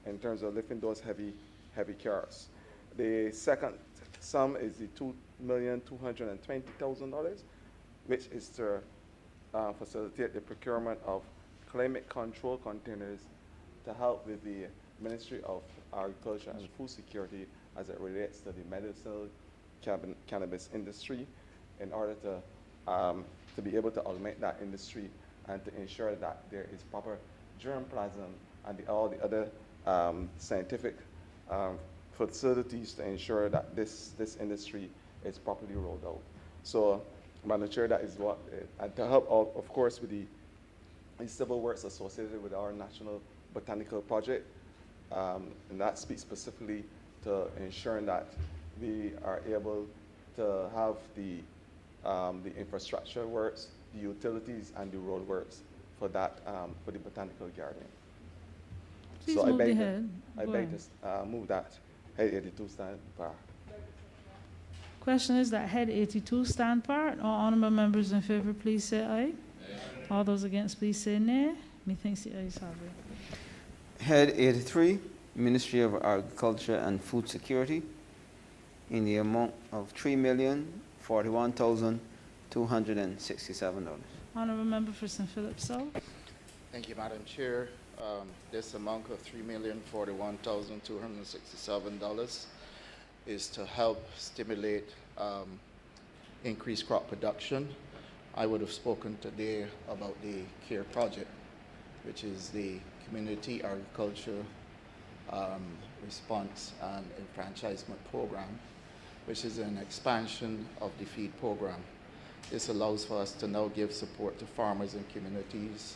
in terms of lifting those heavy cars. The second sum is the $2,220,000, which is to facilitate the procurement of climate control containers to help with the Ministry of Agriculture and Food Security as it relates to the medicinal cannabis industry, in order to be able to augment that industry and to ensure that there is proper germplasm and all the other scientific facilities to ensure that this industry is properly rolled out. So, Madam Chair, that is what, and to help out, of course, with the civil works associated with our National Botanical Project, and that speaks specifically to ensuring that we are able to have the infrastructure works, the utilities, and the road works for that, for the botanical garden. Please so move I the beg head. I beg to move that head 82 stand bar. Question is that head 82 stand part. All honourable members in favour, please say aye. Aye. All those against, please say nay. Methinks the ayes have it. Head 83, Ministry of Agriculture and Food Security, in the amount of $3,041,267. Honorable Member for St. Philip South. Thank you, Madam Chair. This amount of $3,041,267 is to help stimulate increased crop production. I would have spoken today about the CARE project, which is the Community Agriculture Response and Enfranchisement Program, which is an expansion of the feed program. This allows for us to now give support to farmers and communities,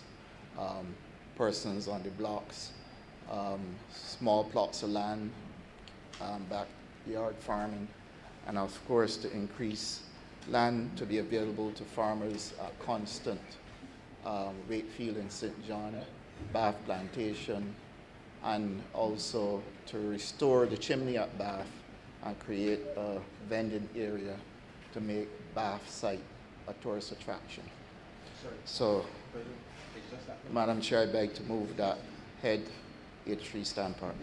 persons on the blocks, small plots of land, backyard farming, and of course to increase land to be available to farmers at Constant, Wakefield and St. John, Bath Plantation, and also to restore the chimney at Bath and create a vending area to make Bath site a tourist attraction. So, Madam Chair, I beg to move that head 83 stand part.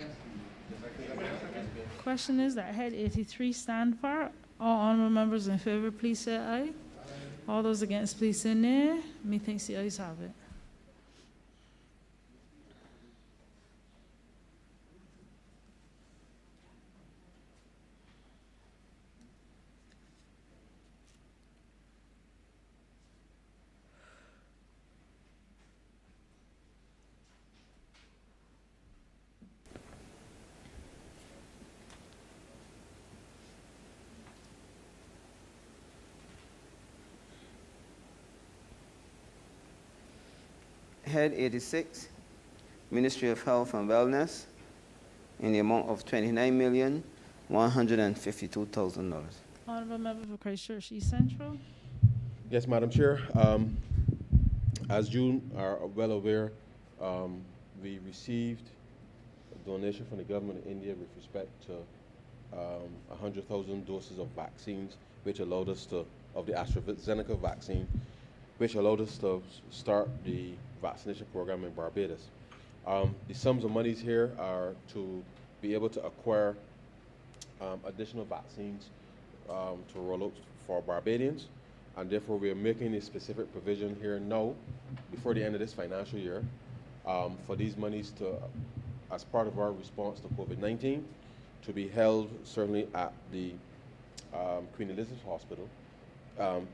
Question is that head 83 stand for. All honorable members in favor, please say aye. All those against, please say nay. Methinks the ayes have it. Head 86, Ministry of Health and Wellness, in the amount of $29,152,000. Honorable Member for Christchurch East Central. Yes, Madam Chair. As you are well aware, we received a donation from the government of India with respect to 100,000 doses of vaccines, which allowed us to, of the AstraZeneca vaccine, which allowed us to start the vaccination program in Barbados. The sums of monies here are to be able to acquire additional vaccines to roll out for Barbadians, and therefore we are making a specific provision here now, before the end of this financial year, for these monies to, as part of our response to COVID-19, to be held certainly at the Queen Elizabeth Hospital,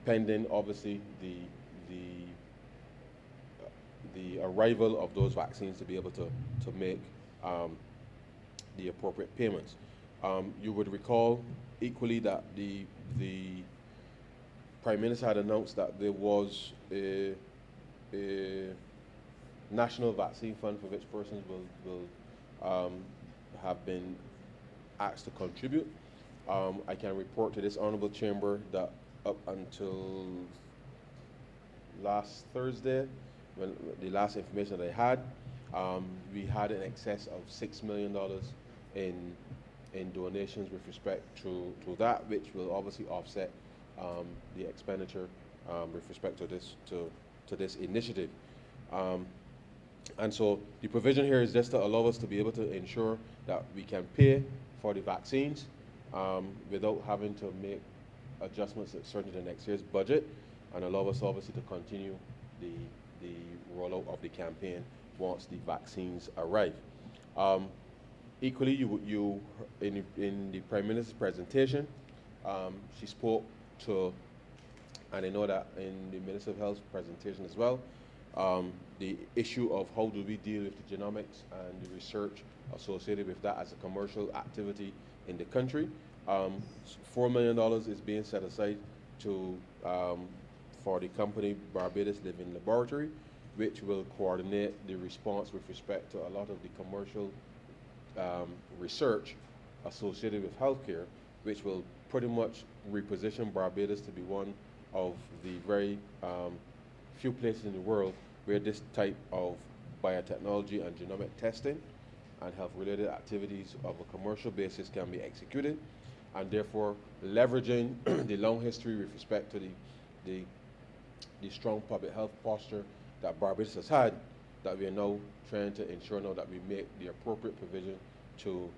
pending obviously the arrival of those vaccines to be able to make the appropriate payments. You would recall equally that the Prime Minister had announced that there was a national vaccine fund for which persons will have been asked to contribute. I can report to this honourable chamber that up until last Thursday, when the last information that I had, we had in excess of $6 million in donations with respect to that, which will obviously offset the expenditure with respect to this initiative. And so the provision here is just to allow us to be able to ensure that we can pay for the vaccines without having to make adjustments certainly to next year's budget, and allow us obviously to continue the rollout of the campaign once the vaccines arrive. Equally, you in the Prime Minister's presentation, she spoke to, and I know that in the Minister of Health's presentation as well, the issue of how do we deal with the genomics and the research associated with that as a commercial activity in the country. $4 million is being set aside to for the company Barbados Living Laboratory, which will coordinate the response with respect to a lot of the commercial research associated with healthcare, which will pretty much reposition Barbados to be one of the very few places in the world where this type of biotechnology and genomic testing and health-related activities of a commercial basis can be executed, and therefore leveraging the long history with respect to the strong public health posture that Barbados has had, that we are now trying to ensure now that we make the appropriate provision to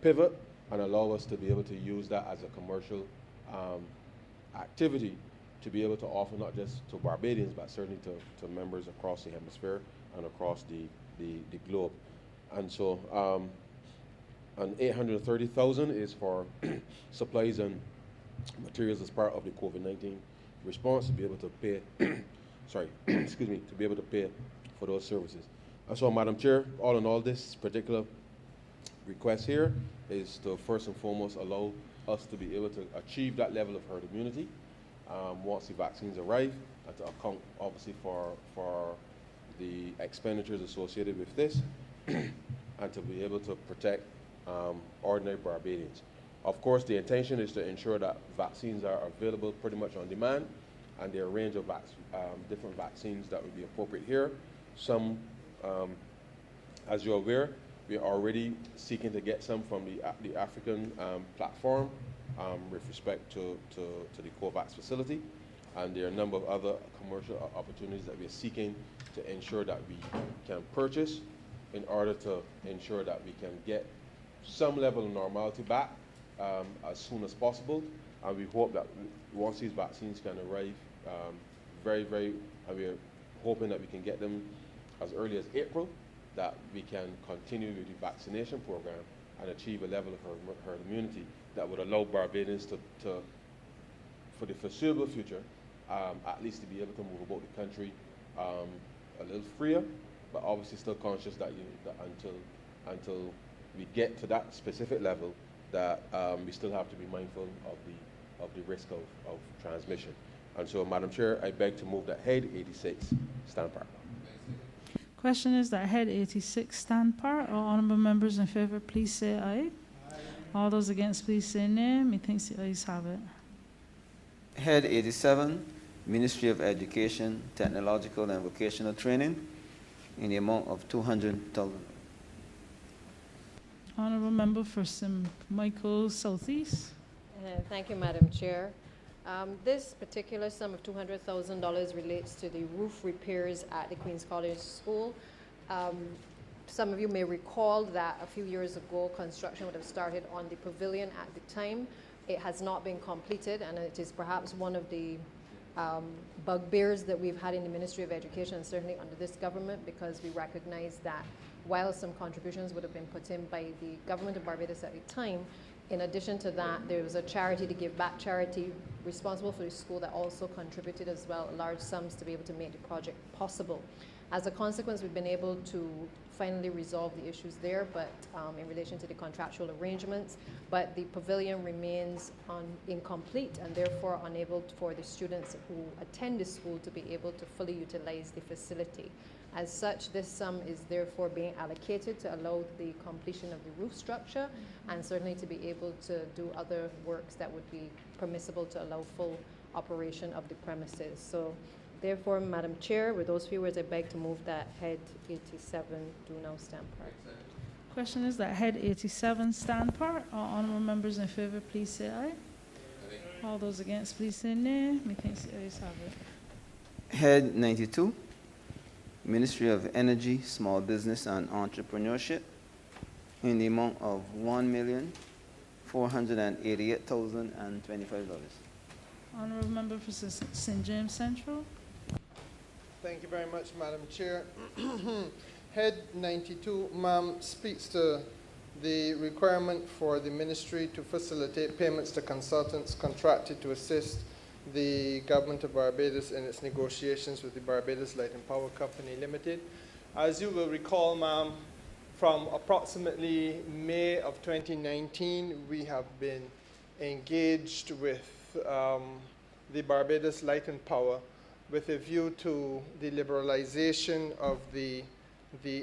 pivot and allow us to be able to use that as a commercial activity to be able to offer not just to Barbadians, but certainly to members across the hemisphere and across the globe. And so, and 830,000 is for supplies and materials as part of the COVID-19 response to be able to pay, sorry, excuse me, to be able to pay for those services. And so, Madam Chair, all in all, this particular request here is to first and foremost allow us to be able to achieve that level of herd immunity once the vaccines arrive, and to account obviously for the expenditures associated with this, and to be able to protect ordinary Barbadians. Of course, the intention is to ensure that vaccines are available pretty much on demand, and there are a range of different vaccines that would be appropriate here. Some, as you're aware, we are already seeking to get some from the African platform with respect to the COVAX facility, and there are a number of other commercial opportunities that we are seeking to ensure that we can purchase in order to ensure that we can get some level of normality back as soon as possible. And we hope that once these vaccines can arrive and we are hoping that we can get them as early as April, that we can continue with the vaccination program and achieve a level of herd immunity that would allow Barbadians to for the foreseeable future, at least to be able to move about the country a little freer, but obviously still conscious that, until we get to that specific level, that we still have to be mindful of the risk of transmission. And so, Madam Chair, I beg to move that Head 86 stand part. Question is that Head 86 stand part. All honourable members in favour, please say aye. All those against, please say nay. Methinks the ayes have it. Head 87, Ministry of Education, Technological and Vocational Training, in the amount of 200,000. Honourable member for St. Michael Southeast. Thank you, Madam Chair. This particular sum of $200,000 relates to the roof repairs at the Queen's College School. Some of you may recall that a few years ago, construction would have started on the pavilion at the time. It has not been completed, and it is perhaps one of the bugbears that we've had in the Ministry of Education, and certainly under this government, because we recognize that while some contributions would have been put in by the government of Barbados at the time, in addition to that, there was a charity to give back charity responsible for the school that also contributed as well large sums to be able to make the project possible. As a consequence, we've been able to finally resolve the issues there, but in relation to the contractual arrangements, but the pavilion remains incomplete and therefore unable for the students who attend the school to be able to fully utilize the facility. As such, this sum is therefore being allocated to allow the completion of the roof structure and certainly to be able to do other works that would be permissible to allow full operation of the premises. So therefore, Madam Chair, with those few words, I beg to move that Head 87 do now stand part. Question is that Head 87 stand part. All honourable members in favour, please say aye. All those against, please say nay. Methinks the ayes have it. Head 92, Ministry of Energy, Small Business and Entrepreneurship, in the amount of $1,488,025. Honourable member for St. James Central. Thank you very much, Madam Chair. Head 92, ma'am, speaks to the requirement for the ministry to facilitate payments to consultants contracted to assist the government of Barbados in its negotiations with the Barbados Light and Power Company Limited. As you will recall, ma'am, from approximately May of 2019, we have been engaged with the Barbados Light and Power with a view to the liberalization of the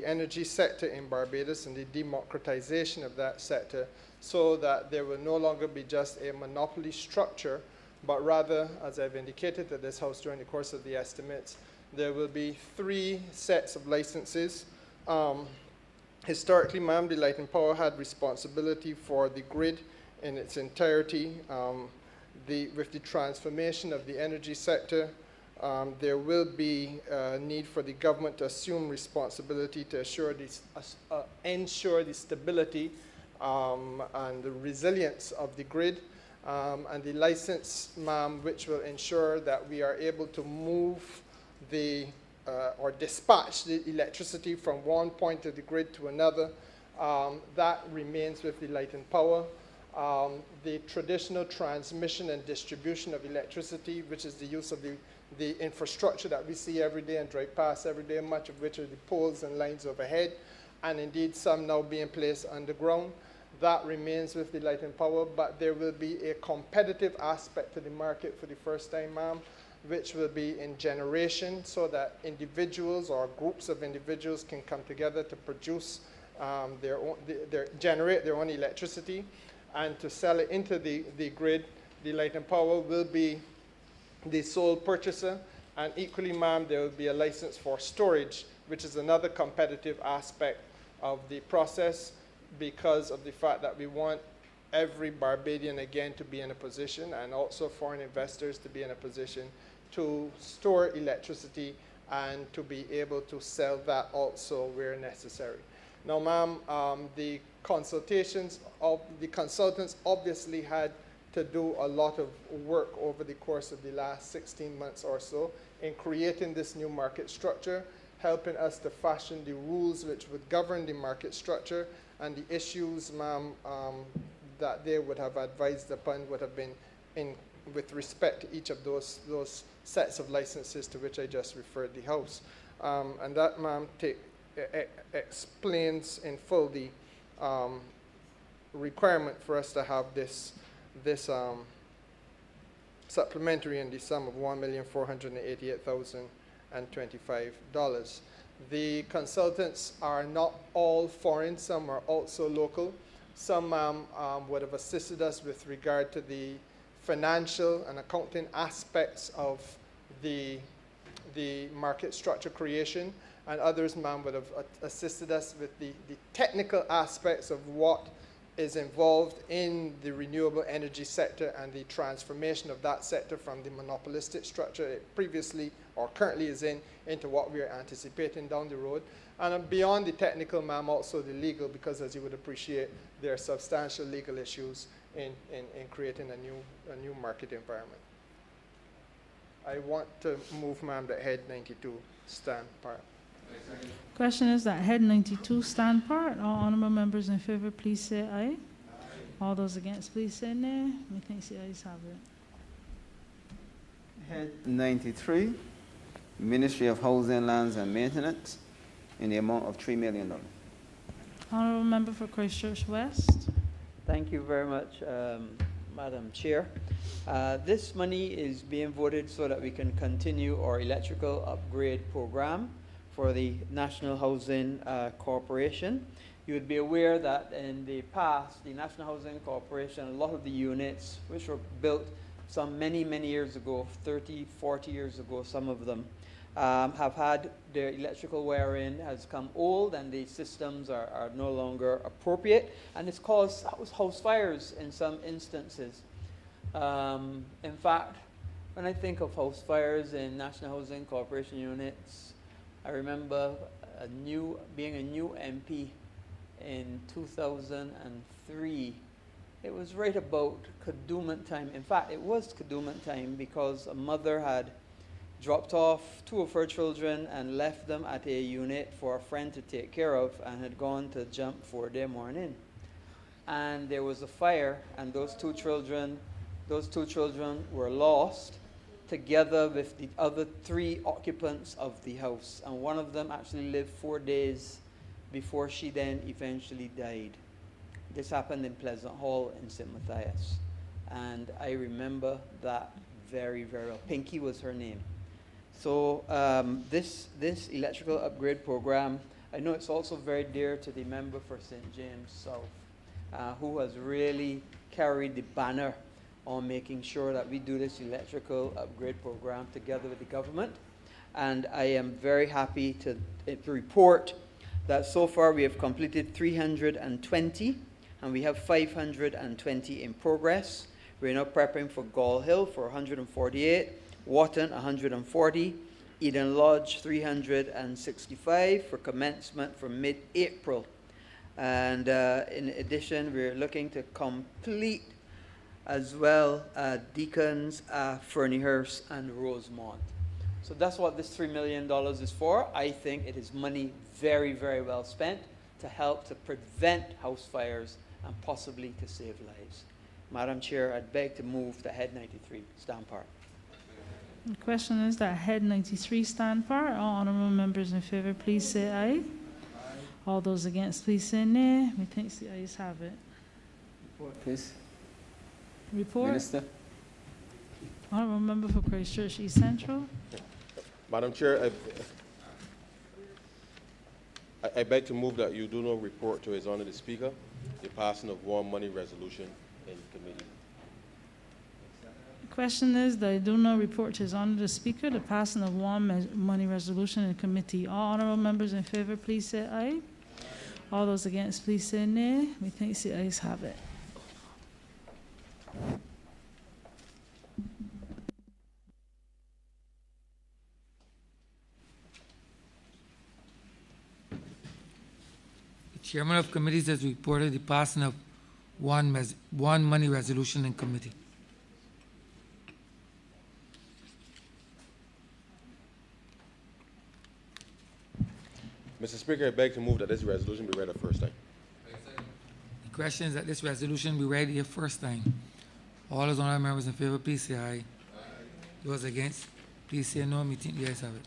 energy sector in Barbados and the democratization of that sector, so that there will no longer be just a monopoly structure, but rather, as I've indicated to this House during the course of the estimates, there will be 3 sets of licenses. Historically, ma'am, the Light and Power had responsibility for the grid in its entirety. With the transformation of the energy sector, there will be a need for the government to assume responsibility to ensure the stability and the resilience of the grid, and the license, ma'am, which will ensure that we are able to move the or dispatch the electricity from one point of the grid to another. That remains with the Light and Power. The traditional transmission and distribution of electricity, which is the use of the infrastructure that we see every day and drive past every day, much of which are the poles and lines overhead, and indeed some now being placed underground. That remains with the Light and Power, but there will be a competitive aspect to the market for the first time, ma'am, which will be in generation, so that individuals or groups of individuals can come together to produce generate their own electricity and to sell it into the grid. The Light and Power will be the sole purchaser, and equally, ma'am, there will be a license for storage, which is another competitive aspect of the process, because of the fact that we want every Barbadian again to be in a position, and also foreign investors to be in a position to store electricity and to be able to sell that also where necessary. Now, ma'am, the consultants obviously had to do a lot of work over the course of the last 16 months or so in creating this new market structure, helping us to fashion the rules which would govern the market structure, and the issues, ma'am, that they would have advised upon would have been with respect to each of those sets of licenses to which I just referred the House. And that, ma'am, explains in full the requirement for us to have this supplementary in the sum of $1,488,025. The consultants are not all foreign, some are also local. Some would have assisted us with regard to the financial and accounting aspects of the market structure creation, and others, ma'am, would have assisted us with the technical aspects of what is involved in the renewable energy sector and the transformation of that sector from the monopolistic structure it previously or currently is into what we are anticipating down the road. And beyond the technical, ma'am, also the legal, because as you would appreciate, there are substantial legal issues in creating a new market environment. I want to move, ma'am, that Head 92 stand part. Question is that Head 92 stand part. All honorable members in favor, please say aye. All those against, please say nay. Methinks the ayes have it. Head 93, Ministry of Housing, Lands and Maintenance, in the amount of $3 million. Honorable member for Christchurch West. Thank you very much, Madam Chair. This money is being voted so that we can continue our electrical upgrade program for the National Housing Corporation. You would be aware that in the past, the National Housing Corporation, a lot of the units which were built some many years ago, 30, 40 years ago, some of them, have had their electrical wiring has come old, and the systems are no longer appropriate, and it's caused house fires in some instances. In fact, when I think of house fires in National Housing Corporation units, I remember being a new MP in 2003. It was right about Kadooment time. In fact, it was Kadooment time, because a mother had dropped off 2 of her children and left them at a unit for a friend to take care of, and had gone to jump for their morning. And there was a fire, and those two children were lost, together with the other 3 occupants of the house. And one of them actually lived 4 days before she then eventually died. This happened in Pleasant Hall in St. Matthias. And I remember that very, very well. Pinky was her name. So this electrical upgrade program, I know it's also very dear to the member for St. James South, who has really carried the banner on making sure that we do this electrical upgrade program together with the government. And I am very happy to report that so far we have completed 320, and we have 520 in progress. We're now prepping for Gall Hill for 148, Wharton 140, Eden Lodge 365 for commencement from mid-April. And in addition, we're looking to complete as well Deacons, Ferniehouse, and Rosemont. So that's what this $3 million is for. I think it is money very, very well spent to help to prevent house fires and possibly to save lives. Madam Chair, I'd beg to move the Head 93 stand part. The question is that Head 93 stand part. All honourable members in favour, please say aye. All those against, please say nay. Methinks the ayes have it. Please. Report. Minister. Honourable member for Christchurch East Central. Madam Chair, I beg to move that you do not report to His Honour the Speaker the passing of one money resolution in committee. The question is that I do not report to His Honour the Speaker the passing of one money resolution in committee. All honourable members in favour, please say aye. All those against, please say nay. Methinks the ayes have it. The chairman of committees has reported the passing of one money resolution in committee. Mr. Speaker, I beg to move that this resolution be read a first time. The question is that this resolution be read here first time. All those honourable members in favour, please say aye. Those against, please say no. Me think the ayes have it.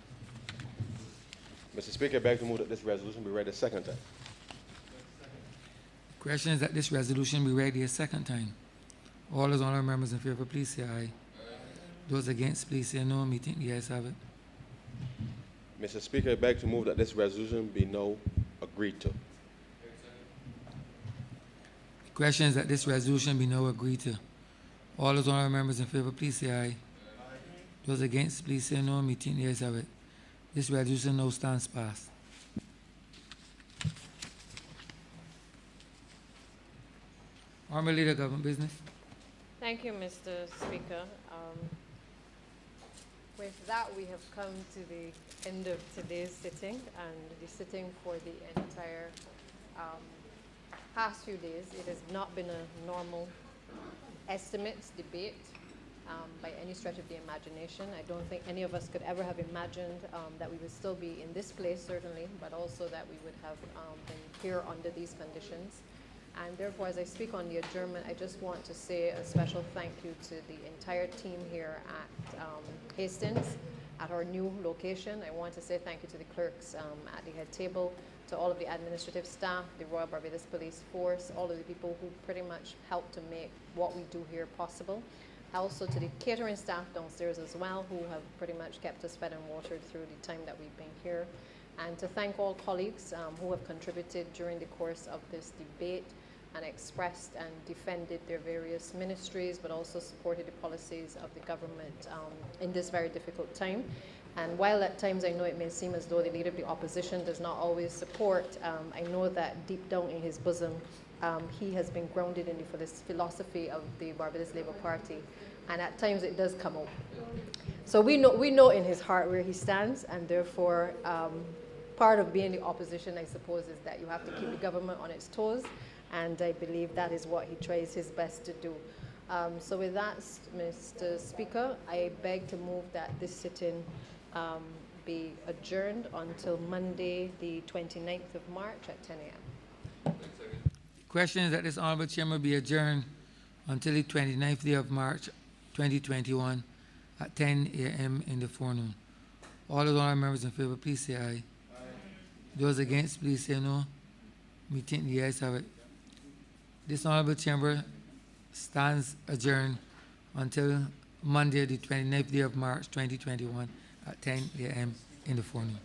Mr. Speaker, I beg to move that this resolution be read a second time. The question is that this resolution be read here second time. All those honourable members in favour, please say aye. Those against, please say no. Me think the ayes have it. Mr. Speaker, I beg to move that this resolution be now agreed to. The question is that this resolution be now agreed to. All those honourable members in favour, please say aye. Those against, please say no. Me think the ayes have it. This resolution now stands passed. Honourable Leader, Government Business. Thank you, Mr. Speaker. With that, we have come to the end of today's sitting, and the sitting for the entire past few days. It has not been a normal estimates debate by any stretch of the imagination. I don't think any of us could ever have imagined that we would still be in this place, certainly, but also that we would have been here under these conditions. And therefore, as I speak on the adjournment, I just want to say a special thank you to the entire team here at Hastings, at our new location. I want to say thank you to the clerks at the head table, to all of the administrative staff, the Royal Barbados Police Force, all of the people who pretty much helped to make what we do here possible. Also to the catering staff downstairs as well, who have pretty much kept us fed and watered through the time that we've been here. And to thank all colleagues who have contributed during the course of this debate and expressed and defended their various ministries, but also supported the policies of the government in this very difficult time. And while at times I know it may seem as though the leader of the opposition does not always support, I know that deep down in his bosom, he has been grounded in the philosophy of the Barbados Labour Party, and at times it does come out. So we know in his heart where he stands, and therefore part of being the opposition, I suppose, is that you have to keep the government on its toes, and I believe that is what he tries his best to do. So with that, Mr. Speaker, I beg to move that this sitting be adjourned until Monday, the 29th of March at 10 a.m. The question is that this honourable chamber be adjourned until the 29th day of March 2021 at 10 a.m. in the forenoon. All those honourable members in favour, please say aye. Those against, please say no. We think the ayes have it. This honourable chamber stands adjourned until Monday, the 29th day of March 2021 at 10 a.m. in the forenoon.